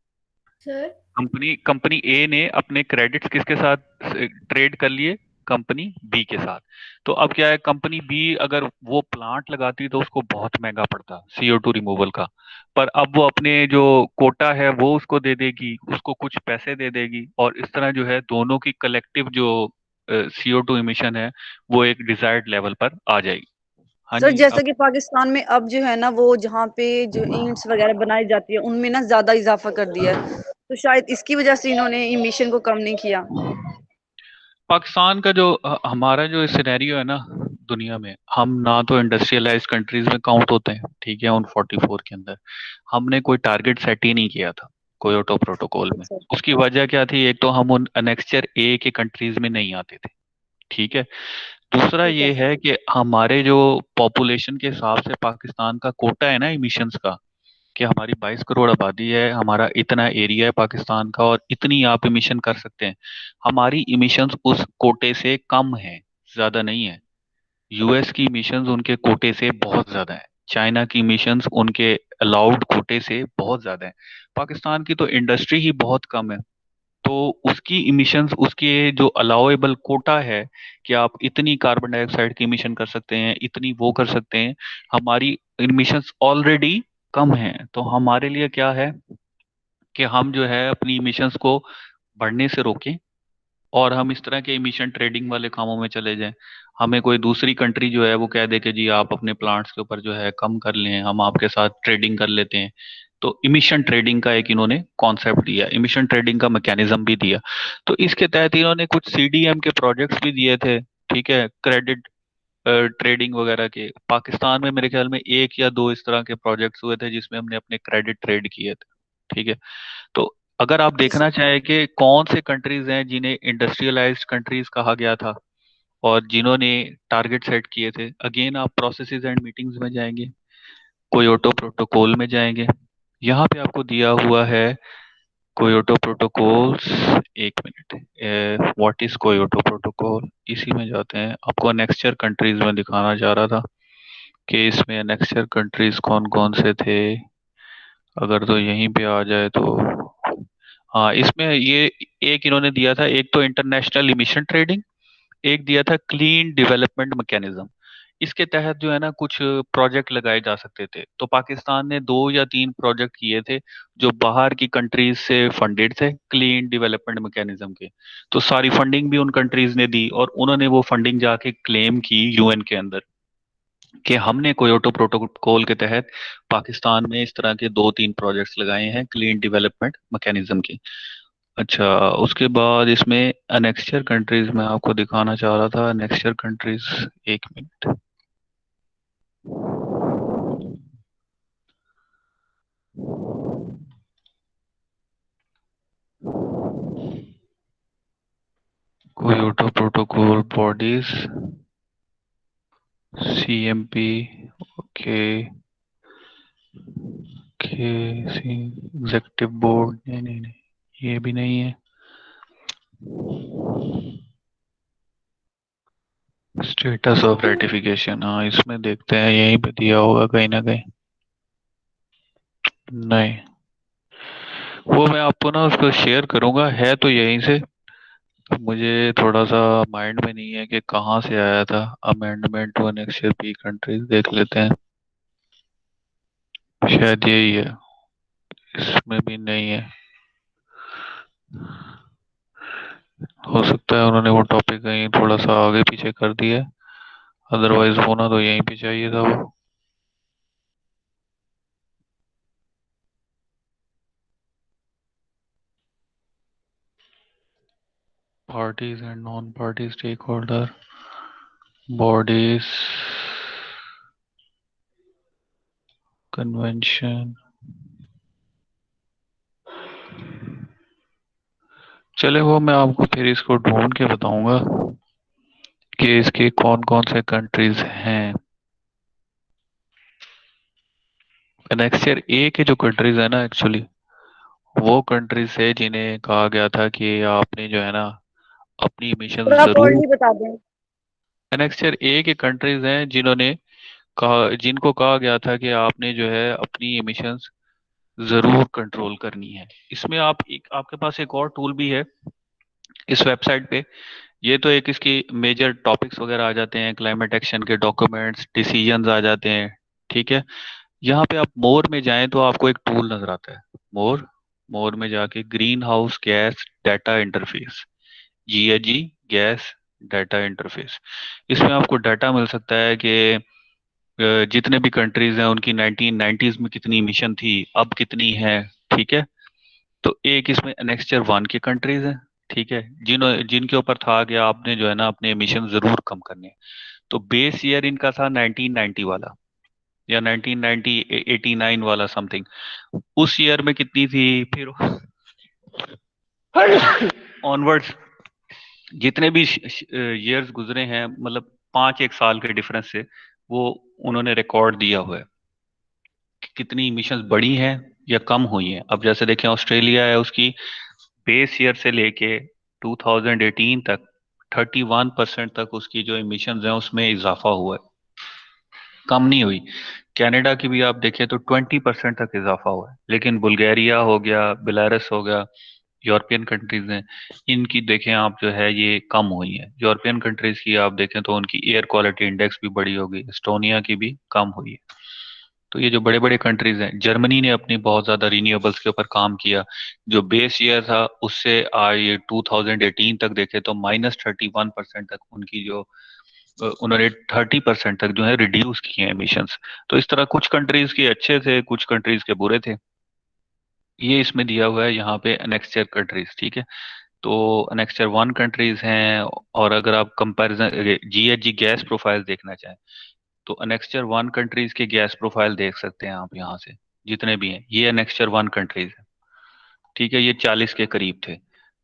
सर कंपनी कंपनी ए ने अपने क्रेडिट्स किसके साथ ट्रेड कर लिए, कंपनी बी के साथ। तो अब क्या है, कंपनी बी अगर वो प्लांट लगाती तो उसको बहुत महंगा पड़ता CO2 रिमूवल का। पर अब वो अपने जो कोटा है वो उसको दे देगी, उसको कुछ पैसे दे देगी, और इस तरह जो है दोनों की कलेक्टिव जो CO2 इमिशन है वो एक डिजायर्ड लेवल पर आ जाएगी। हाँ सर जी। जैसा अब कि पाकिस्तान में अब जो है ना, वो जहाँ पे जो ईंट्स वगैरह बनाई जाती है उनमें ना ज्यादा इजाफा कर दिया है, तो शायद इसकी वजह से इन्होंने इमिशन को कम नहीं किया। पाकिस्तान का जो हमारा जो सिनेरियो है ना दुनिया में, हम ना तो इंडस्ट्रियलाइज कंट्रीज में काउंट होते हैं, ठीक है, उन 44 के अंदर। हमने कोई टारगेट सेट ही नहीं किया था कोयोटो प्रोटोकॉल में। सर उसकी वजह क्या थी, एक तो हम उन अनेक्स्चर ए के कंट्रीज में नहीं आते थे। ठीक है। दूसरा ठीक है ये सर। है कि हमारे जो पॉपुलेशन के हिसाब से पाकिस्तान का कोटा है ना इमिशंस का, कि हमारी 22 करोड़ आबादी है, हमारा इतना एरिया है पाकिस्तान का, और इतनी आप इमिशन कर सकते हैं। हमारी इमिशंस उस कोटे से कम है, ज्यादा नहीं है। US की इमिशंस उनके कोटे से बहुत ज्यादा है। चाइना की इमिशंस उनके अलाउड कोटे से बहुत ज्यादा है। पाकिस्तान की तो इंडस्ट्री ही बहुत कम है। तो उसकी इमिशंस, उसके जो अलाउएबल कोटा है कि आप इतनी कार्बन डाइऑक्साइड की इमिशन कर सकते हैं, इतनी वो कर सकते हैं, हमारी इमिशंस ऑलरेडी कम हैं। तो हमारे लिए क्या है कि हम जो है अपनी इमिशंस को बढ़ने से रोकें, और हम इस तरह के इमिशन ट्रेडिंग वाले कामों में चले जाएं। हमें कोई दूसरी कंट्री जो है वो कह दे कि जी आप अपने प्लांट्स के ऊपर जो है कम कर लें, हम आपके साथ ट्रेडिंग कर लेते हैं। तो इमिशन ट्रेडिंग का एक इन्होंने कॉन्सेप्ट दिया, इमिशन ट्रेडिंग का मैकेनिज्म भी दिया। तो इसके तहत इन्होंने कुछ CDM के प्रोजेक्ट्स भी दिए थे। ठीक है, क्रेडिट ट्रेडिंग वगैरह के। पाकिस्तान में मेरे ख्याल में एक या दो इस तरह के प्रोजेक्ट्स हुए थे जिसमें हमने अपने क्रेडिट ट्रेड किए थे। ठीक है। तो अगर आप जी देखना सर। चाहें कि कौन से कंट्रीज हैं जिन्हें इंडस्ट्रियलाइज्ड कंट्रीज कहा गया था और जिन्होंने टारगेट सेट किए थे, अगेन आप प्रोसेसेस एंड मीटिंग्स में जाएंगे, कोयोटो प्रोटोकॉल में जाएंगे। यहाँ पे आपको दिया हुआ है कोयोटो प्रोटोकॉल्स। एक minute, what is Kyoto protocol, इसी में जाते हैं। आपको अनेक्स्चर कंट्रीज में दिखाना चाह रहा था कि इसमें अनेक्स्चर कंट्रीज कौन कौन से थे। अगर तो यहीं पे आ जाए तो, हाँ इसमें ये एक इन्होंने दिया था, एक तो इंटरनेशनल इमिशन ट्रेडिंग, एक दिया था क्लीन डेवलपमेंट मैकेनिज्म। इसके तहत जो है ना कुछ प्रोजेक्ट लगाए जा सकते थे। तो पाकिस्तान ने 2 या 3 प्रोजेक्ट किए थे जो बाहर की कंट्रीज से फंडेड थे, क्लीन डेवलपमेंट मैकेनिज्म के। तो सारी फंडिंग भी उन कंट्रीज ने दी, और उन्होंने वो फंडिंग जाके क्लेम की UN के अंदर कि हमने कोयोटो प्रोटोकॉल के तहत पाकिस्तान में इस तरह के 2-3 प्रोजेक्ट्स लगाए हैं क्लीन डेवलपमेंट मैकेनिज्म के। अच्छा, उसके बाद इसमें अनेक्स्चर कंट्रीज में आपको दिखाना चाह रहा था, अनेक्स्चर कंट्रीज। एक minute, Kyoto protocol bodies, CMP, okay, के एग्जीक्यूटिव बोर्ड, नहीं नहीं नहीं, ये भी नहीं है। स्टेटस ऑफ रेटिफिकेशन, हाँ इसमें देखते हैं, यहीं पे दिया होगा कहीं ना कहीं। नहीं, वो मैं आपको ना उसको शेयर करूंगा, है तो यहीं से। मुझे थोड़ा सा माइंड में नहीं है कि कहाँ से आया था। Amendment to annexure B countries देख लेते हैं, शायद यही है। इसमें भी नहीं है। हो सकता है उन्होंने वो टॉपिक कहीं थोड़ा सा आगे पीछे कर दिया, अदरवाइज होना तो यहीं पे चाहिए था वो। Parties and non party stakeholder bodies, convention, चले वो मैं आपको फिर इसको ढूंढ के बताऊंगा कि इसके कौन कौन से कंट्रीज हैं। नेक्स्ट ए के जो कंट्रीज है ना, एक्चुअली वो कंट्रीज है जिन्हें कहा गया था कि आपने जो है ना अपनी इमिशन थोड़ा जरूर। बोल्डली बता दें। नेक्स्ट ए के कंट्रीज हैं जिन्होंने कहा, जिनको कहा गया था कि आपने जो है अपनी इमिशंस जरूर कंट्रोल करनी है। इसमें आप एक, आपके पास एक और टूल भी है इस वेबसाइट पे। ये तो एक इसकी मेजर टॉपिक्स वगैरह आ जाते हैं, क्लाइमेट एक्शन के डॉक्यूमेंट्स, डिसीजंस आ जाते हैं, ठीक है। यहाँ पे आप मोर में जाएं तो आपको एक टूल नजर आता है। मोर, मोर में जाके green house gas data interface, GHG gas data interface, इसमें आपको डाटा मिल सकता है कि जितने भी कंट्रीज हैं उनकी 1990s में कितनी इमिशन थी, अब कितनी है, ठीक है। तो एक इसमें एनेक्स्चर 1 के कंट्रीज हैं, ठीक है, जिनके ऊपर था कि आपने जो है ना अपने एमिशन जरूर कम करने हैं। तो बेस ईयर इनका था 1990 वाला, या 1990 89 वाला समथिंग। उस ईयर में कितनी थी, फिर ऑनवर्ड्स जितने भी ईयर्स गुजरे हैं, मतलब 5 एक साल के डिफरेंस से वो उन्होंने रिकॉर्ड दिया हुआ है कि कितनी इमिशंस बढ़ी हैं या कम हुई हैं। अब जैसे देखें ऑस्ट्रेलिया है, उसकी बेस ईयर से लेके 2018 तक 31% तक उसकी जो इमिशंस हैं उसमें इजाफा हुआ है, कम नहीं हुई। कनाडा की भी आप देखें तो 20% तक इजाफा हुआ है। लेकिन बुल्गारिया हो गया, बेलारस हो गया, यूरोपियन कंट्रीज हैं, इनकी देखें आप जो है ये कम हुई है। यूरोपियन कंट्रीज की आप देखें तो उनकी एयर क्वालिटी इंडेक्स भी बढ़ी होगी, एस्टोनिया की भी कम हुई है। तो ये जो बड़े बड़े कंट्रीज हैं, जर्मनी ने अपनी बहुत ज्यादा रिन्यूएबल्स के ऊपर काम किया। जो बेस ईयर था उससे ये 2018 तक देखे तो -31% तक उनकी जो उन्होंने 30% तक जो है रिड्यूस किए हैं एमिशंस। तो इस तरह कुछ कंट्रीज के अच्छे थे, कुछ कंट्रीज के बुरे थे। ये इसमें दिया हुआ है यहाँ पे अनेक्स्चर कंट्रीज, ठीक है। तो अनेक्स्चर 1 कंट्रीज हैं। और अगर आप कंपैरिजन GHG गैस प्रोफाइल देखना चाहें तो अनेक्स्चर 1 कंट्रीज के गैस प्रोफाइल देख सकते हैं आप यहाँ से, जितने भी हैं ये अनेक्स्चर 1 कंट्रीज है, ठीक है। ये 40 के करीब थे।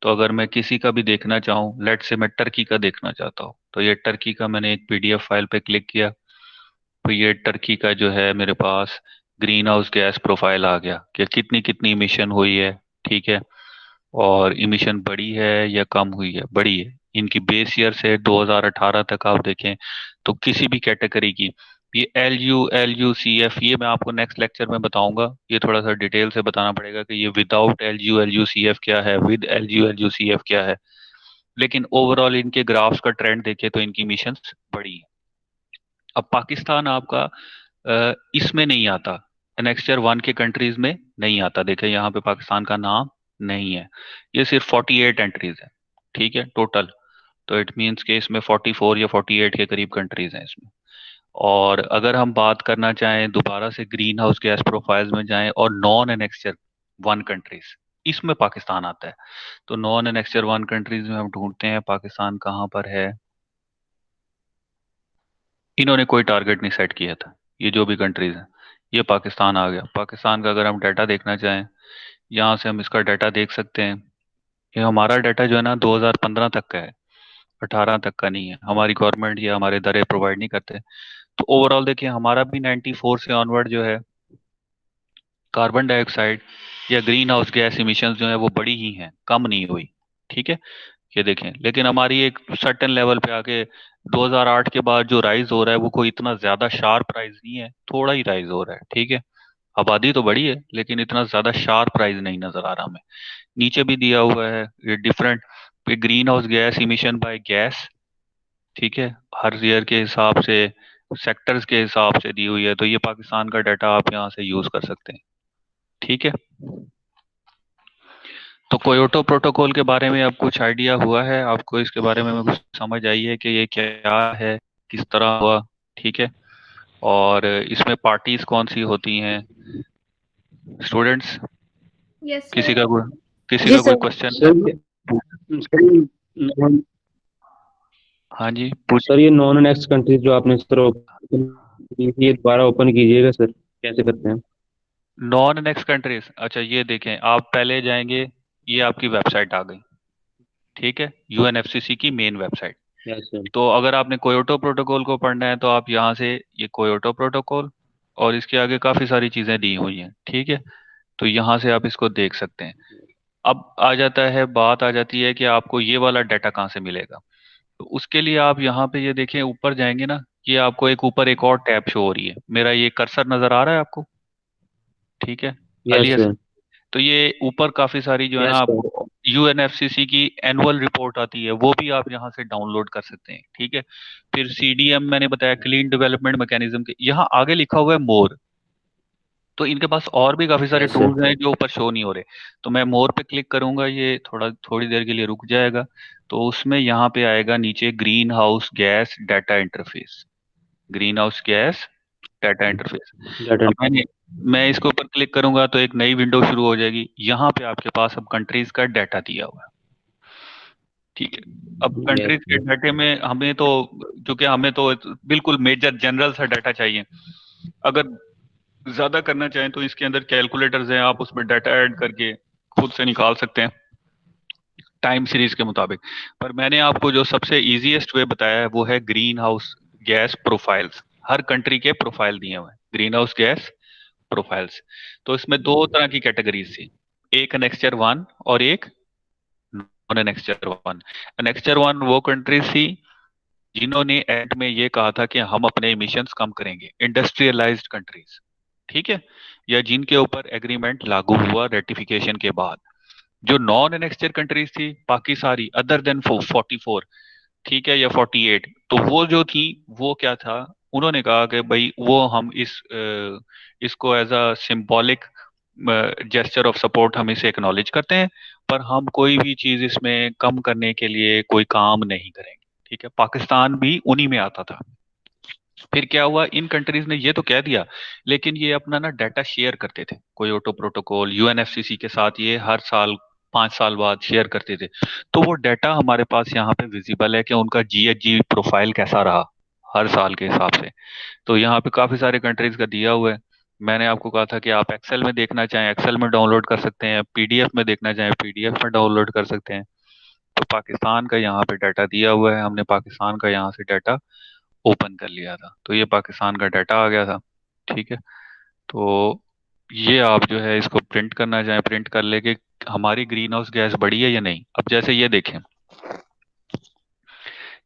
तो अगर मैं किसी का भी देखना चाहूँ, लेट से मैं टर्की का देखना चाहता हूँ, तो ये टर्की का मैंने एक PDF फाइल पे क्लिक किया, तो ये टर्की का जो है मेरे पास ग्रीन हाउस गैस प्रोफाइल आ गया कि कितनी कितनी इमिशन हुई है, ठीक है। और इमिशन बढ़ी है या कम हुई है, बढ़ी है। इनकी बेस ईयर से 2018 तक आप देखें तो किसी भी कैटेगरी की, ये LU LUCF, ये मैं आपको नेक्स्ट लेक्चर में बताऊंगा। ये थोड़ा सा डिटेल से बताना पड़ेगा कि ये विदाउट LU LUCF क्या है, विद LU LUCF क्या है। लेकिन ओवरऑल इनके ग्राफ्स का ट्रेंड देखें तो इनकी इमिशंस बढ़ी है। अब पाकिस्तान आपका इसमें नहीं आता, एनेक्स्चर 1 के कंट्रीज में नहीं आता। देखें यहाँ पे पाकिस्तान का नाम नहीं है। ये सिर्फ 48 एंट्रीज है, ठीक है, टोटल। तो इट मीन्स के इसमें 44 या 48 के करीब कंट्रीज हैं इसमें। और अगर हम बात करना चाहें दोबारा से ग्रीन हाउस गैस प्रोफाइल्स में जाएं और नॉन एनेक्स्चर 1 कंट्रीज, इसमें पाकिस्तान आता है। तो नॉन एनेक्स्चर 1 कंट्रीज में हम ढूंढते हैं पाकिस्तान कहाँ पर है। इन्होंने कोई टारगेट नहीं सेट किया था, ये जो भी कंट्रीज हैं। ये पाकिस्तान आ गया। पाकिस्तान का अगर हम डाटा देखना चाहें, यहाँ से हम इसका डाटा देख सकते हैं। ये हमारा डाटा जो है ना 2015 तक का है, 18 तक का नहीं है। हमारी गवर्नमेंट या हमारे इदारे प्रोवाइड नहीं करते। तो ओवरऑल देखिए हमारा भी 94 से ऑनवर्ड जो है कार्बन डाइऑक्साइड या ग्रीन हाउस गैस इमिशंस जो है वो बड़ी ही हैं, कम नहीं हुई, ठीक है। ये देखें, लेकिन हमारी एक सर्टेन लेवल पे आके 2008 के बाद जो राइज हो रहा है वो कोई इतना ज्यादा शार्प राइज नहीं है, थोड़ा ही राइज हो रहा है, ठीक है। आबादी तो बढ़ी है लेकिन इतना ज्यादा शार्प राइज नहीं नजर आ रहा हमें। नीचे भी दिया हुआ है ये different greenhouse gas emission by gas, ठीक है, हर ईयर के हिसाब से, सेक्टर्स के हिसाब से दी हुई है। तो ये पाकिस्तान का डाटा आप यहाँ से यूज कर सकते हैं, ठीक है। तो कोयोटो प्रोटोकॉल के बारे में अब कुछ आइडिया हुआ है आपको, इसके बारे में कुछ समझ आई है कि ये क्या है, किस तरह हुआ, ठीक है। और इसमें पार्टीज कौन सी होती हैं, स्टूडेंट्स? यस किसी सर। का कोई किसी जी का कोई सर। क्वेश्चन? सर हाँ जी पूछ। सर ये नॉन नेक्स्ट कंट्रीज जो आपने सर open की थी, ये दोबारा ओपन कीजिएगा सर। कैसे करते हैं? नॉन एनेक्स कंट्रीज, अच्छा ये देखें, आप पहले जाएंगे, ये आपकी वेबसाइट आ गई, ठीक है, यूएनएफसीसी की मेन वेबसाइट। Yes sir. तो अगर आपने कोयोटो प्रोटोकॉल को पढ़ना है तो आप यहाँ से, ये कोयोटो प्रोटोकॉल और इसके आगे काफी सारी चीजें दी हुई हैं, ठीक है, तो यहाँ से आप इसको देख सकते हैं। अब आ जाता है, बात आ जाती है कि आपको ये वाला डाटा कहाँ से मिलेगा। तो उसके लिए आप यहाँ पे ये देखें, ऊपर जाएंगे ना, ये आपको एक ऊपर एक और टैब शो हो रही है, मेरा ये कर्सर नजर आ रहा है आपको, ठीक है, यस अली? सर। तो ये ऊपर काफी सारी जो है ना यस सर। आपको यूएनएफसीसी की एनुअल रिपोर्ट आती है, वो भी आप यहाँ से डाउनलोड कर सकते हैं, ठीक है। फिर सीडीएम मैंने बताया, क्लीन डेवलपमेंट मैकेनिज्म के, यहाँ आगे लिखा हुआ है मोर। तो इनके पास और भी काफी सारे यस सर। टूल्स हैं जो ऊपर शो नहीं हो रहे। तो मैं मोर पे क्लिक करूंगा, ये थोड़ी देर के लिए रुक जाएगा। तो उसमें यहाँ पे आएगा नीचे green house gas data interface, green house gas data interface. Data. अब मैं इसके ऊपर क्लिक करूंगा तो एक नई विंडो शुरू हो जाएगी, यहाँ पे आपके पास अब कंट्रीज का डाटा दिया हुआ है, ठीक है। अब यस कंट्रीज के सर। डाटे में हमें तो, क्योंकि हमें तो बिल्कुल मेजर जनरल सा डाटा चाहिए। अगर ज्यादा करना चाहें तो इसके अंदर कैलकुलेटर्स हैं, आप उसमें डाटा ऐड करके खुद से निकाल सकते हैं टाइम सीरीज के मुताबिक। पर मैंने आपको जो सबसे इजीएस्ट वे बताया है वो है ग्रीन हाउस गैस प्रोफाइल्स। हर कंट्री के प्रोफाइल दिए हुए हैं, ग्रीन हाउस गैस प्रोफाइल्स। तो इसमें दो तरह की कैटेगरीज थी, एक एनेक्स्चर वन और एक non annexure one. Annexure one वो कंट्रीज थी जिन्होंने एंड में ये कहा था कि हम अपने इमिशंस कम करेंगे, इंडस्ट्रियलाइज्ड कंट्रीज, ठीक है, या जिनके ऊपर एग्रीमेंट लागू हुआ रेटिफिकेशन के बाद। जो नॉन एनेक्स्चर कंट्रीज थी बाकी सारी, अदर देन 44, ठीक है, या 48, तो वो जो थी वो क्या था, उन्होंने कहा कि भाई वो हम इसको as a symbolic gesture of support हम इसे एक्नॉलेज करते हैं, पर हम कोई भी चीज इसमें कम करने के लिए कोई काम नहीं करेंगे, ठीक है। पाकिस्तान भी उन्हीं में आता था। फिर क्या हुआ, इन कंट्रीज ने ये तो कह दिया, लेकिन ये अपना ना डाटा शेयर करते थे, कोयोटो प्रोटोकॉल यूएनएफसीसी के साथ ये हर साल 5 साल बाद शेयर करते थे। तो वो डाटा हमारे पास यहाँ पे विजिबल है कि उनका जीएचजी प्रोफाइल कैसा रहा हर साल के हिसाब से। तो यहाँ पे काफी सारे कंट्रीज का दिया हुआ है। मैंने आपको कहा था कि आप एक्सेल में देखना चाहें एक्सेल में डाउनलोड कर सकते हैं, पीडीएफ में देखना चाहें पीडीएफ में डाउनलोड कर सकते हैं। तो पाकिस्तान का यहाँ पे डाटा दिया हुआ है, हमने पाकिस्तान का यहाँ से डाटा ओपन कर लिया था, तो ये पाकिस्तान का डाटा आ गया था, ठीक है। तो ये आप जो है इसको प्रिंट करना चाहें प्रिंट कर लेके, हमारी ग्रीन हाउस गैस बढ़ी है या नहीं। अब जैसे ये देखें,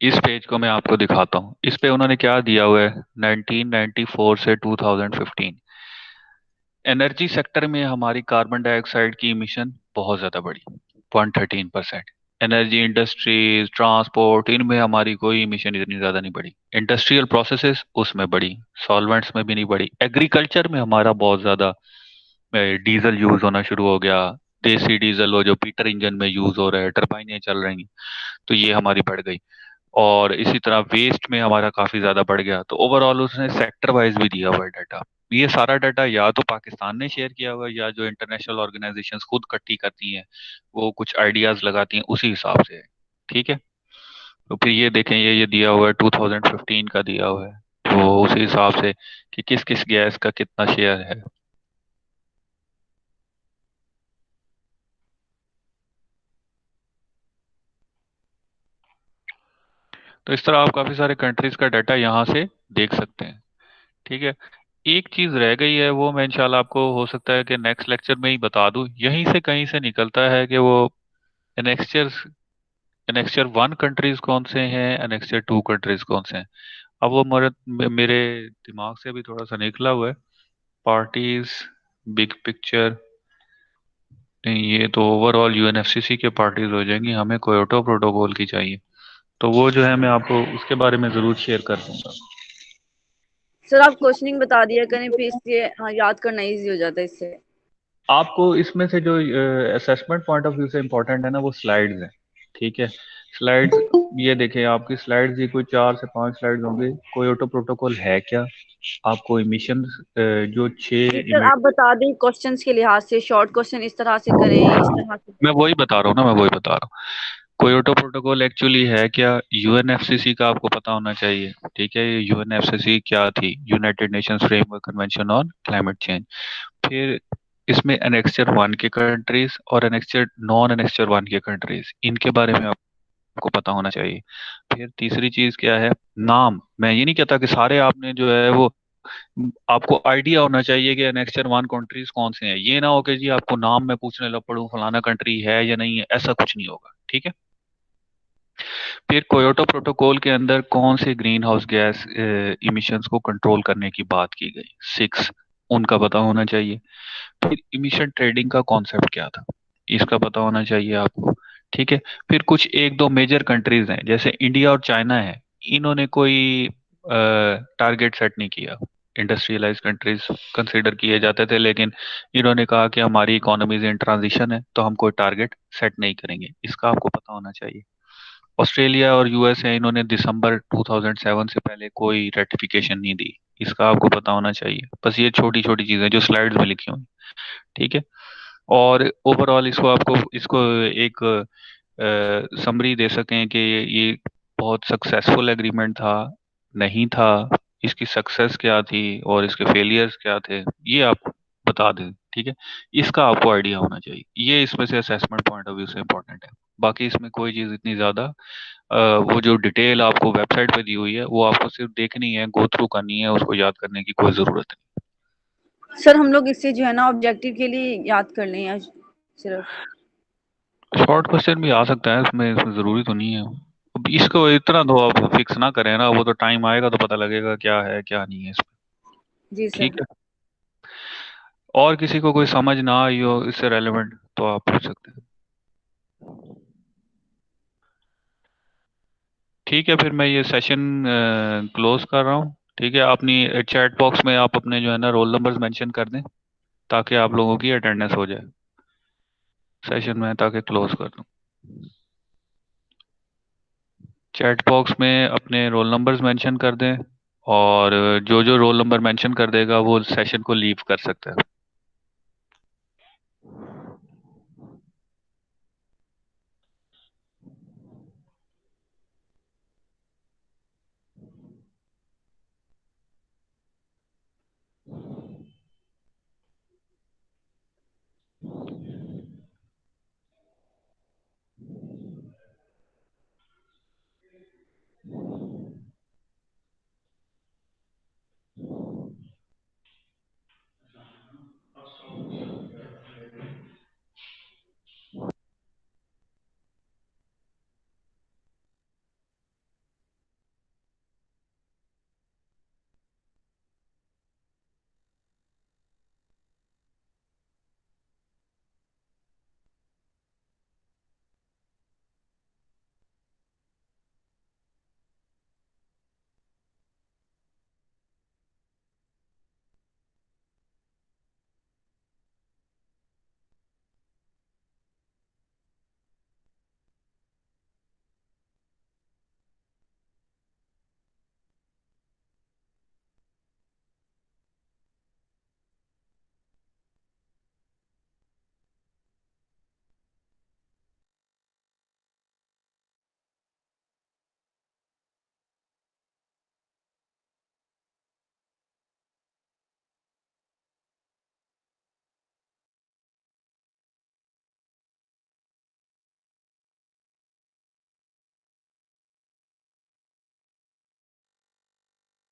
इस पेज को मैं आपको दिखाता हूँ, इस पे उन्होंने क्या दिया हुआ है, 1994 से 2015 एनर्जी सेक्टर में हमारी कार्बन डाइऑक्साइड की इमिशन बहुत ज्यादा बढ़ी, 113%। एनर्जी इंडस्ट्रीज ट्रांसपोर्ट इनमें हमारी कोई इमिशन इतनी ज्यादा नहीं बढ़ी, इंडस्ट्रियल प्रोसेसेस उसमें बढ़ी, सॉल्वेंट्स में भी नहीं बढ़ी। एग्रीकल्चर में हमारा बहुत ज्यादा डीजल यूज होना शुरू हो गया, देसी डीजल वो जो पीटर इंजन में यूज हो रहा है, टरबाइनें चल रही, तो ये हमारी बढ़ गई। और इसी तरह वेस्ट में हमारा काफी ज्यादा बढ़ गया। तो ओवरऑल उसने सेक्टर वाइज भी दिया हुआ है डाटा। ये सारा डाटा या तो पाकिस्तान ने शेयर किया हुआ है या जो इंटरनेशनल ऑर्गेनाइजेशंस खुद इकट्ठी करती हैं वो कुछ आइडियाज लगाती हैं उसी हिसाब से है, ठीक है। तो फिर ये देखें, ये दिया हुआ है 2015 का दिया हुआ है, तो उसी हिसाब से कि किस किस गैस का कितना शेयर है। तो इस तरह आप काफी सारे कंट्रीज का डाटा यहाँ से देख सकते हैं, ठीक है। एक चीज रह गई है, वो मैं इंशाल्लाह आपको हो सकता है कि नेक्स्ट लेक्चर में ही बता दूं, यहीं से कहीं से निकलता है कि वो एनेक्स्चर एनेक्स्चर वन कंट्रीज कौन से हैं, एनेक्स्चर टू कंट्रीज कौन से हैं। अब वो मेरे दिमाग से भी थोड़ा सा निकला हुआ है। पार्टीज, बिग पिक्चर, नहीं ये तो ओवरऑल यूएनएफसीसी के पार्टीज हो जाएंगी, हमें कोयोटो प्रोटोकॉल की चाहिए। तो वो जो है मैं आपको उसके बारे में जरूर शेयर कर दूंगा। सर आप क्वेश्चनिंग बता दिया करें फिर इससे हाँ, याद करना इजी हो जाता है इससे। आपको इसमें से जो असेसमेंट पॉइंट ऑफ व्यू से इम्पोर्टेंट है ना, वो स्लाइड्स हैं, ठीक है। स्लाइड्स, ये देखें आपकी स्लाइड्स, ये कोई 4 से 5 स्लाइड्स होंगे। कोयोटो प्रोटोकॉल है क्या, आपको इमिशन जो 6 सर आप बता दें क्वेश्चंस के लिहाज से, शॉर्ट क्वेश्चन इस तरह से करें, इस तरह से। मैं वही बता रहा हूँ ना, मैं वही बता रहा हूँ। कोयोटो प्रोटोकॉल एक्चुअली है क्या? यूएनएफसीसी का आपको पता होना चाहिए। ठीक है, ये यूएनएफसीसी क्या थी? United Nations framework convention on climate change. फिर इसमें एनेक्स्चर 1 के कंट्रीज और एनेक्स्चर नॉन एनेक्स्चर 1 के कंट्रीज, इनके बारे में आपको पता होना चाहिए। फिर तीसरी चीज क्या है? नाम। मैं ये नहीं कहता कि सारे आपने जो है वो, आपको आइडिया होना चाहिए कि एनेक्स्चर 1 कंट्रीज कौन से हैं। ये ना हो कि जी आपको नाम में पूछने लग पड़ूं फलाना कंट्री है या नहीं है, ऐसा कुछ नहीं होगा। ठीक है। फिर कोयोटो प्रोटोकॉल के अंदर कौन से ग्रीन हाउस गैस इमिशंस को कंट्रोल करने की बात की गई? 6, उनका पता होना चाहिए। फिर इमिशन ट्रेडिंग का कॉन्सेप्ट क्या था, इसका पता होना चाहिए आपको। ठीक है। फिर कुछ एक दो मेजर कंट्रीज हैं जैसे इंडिया और चाइना है, इन्होंने कोई टारगेट सेट नहीं किया। इंडस्ट्रियलाइज कंट्रीज कंसीडर किए जाते थे, लेकिन इन्होंने कहा कि हमारी इकोनॉमीज इन ट्रांजिशन है तो हम कोई टारगेट सेट नहीं करेंगे, इसका आपको पता होना चाहिए। ऑस्ट्रेलिया और यूएस है, इन्होंने दिसंबर 2007 से पहले कोई रेटिफिकेशन नहीं दी, इसका आपको पता होना चाहिए। बस ये छोटी छोटी चीजें जो स्लाइड्स में लिखी हुई। ठीक है। और ओवरऑल इसको आपको इसको एक समरी दे सकें कि ये बहुत सक्सेसफुल एग्रीमेंट था, नहीं था, इसकी सक्सेस क्या थी और इसके फेलियर्स क्या थे, ये आप बता दें। ठीक है। इसका आपको आइडिया होना चाहिए। ये इसमें से असेसमेंट पॉइंट ऑफ व्यू से इम्पोर्टेंट है। बाकी इसमें कोई चीज़ इतनी ज़्यादा वो जो डिटेल आपको वेबसाइट पे दी हुई है वो आपको सिर्फ देखनी है, गो थ्रू करनी है, उसको याद करने की कोई ज़रूरत सर हम लोग इससे जो है ना ऑब्जेक्टिव के लिए याद कर लें या सिर्फ? नहीं। शॉर्ट क्वेश्चन भी आ सकता है इसमें ज़रूरी तो नहीं है। अब इसको इतना तो आप फिक्स ना करें ना, वो तो टाइम आएगा तो पता लगेगा क्या है क्या नहीं है इसमें। जी सर। ठीक है। और किसी को कोई समझ ना आई हो इससे रेलेवेंट तो आप पूछ सकते हैं। ठीक है, फिर मैं ये सेशन क्लोज कर रहा हूँ। ठीक है, अपनी चैट बॉक्स में आप अपने जो है ना रोल नंबर्स मेंशन कर दें ताकि आप लोगों की अटेंडेंस हो जाए सेशन में, ताकि क्लोज कर दूँ। चैट बॉक्स में अपने रोल नंबर्स मेंशन कर दें, और जो जो रोल नंबर मेंशन कर देगा वो सेशन को लीव कर सकता है।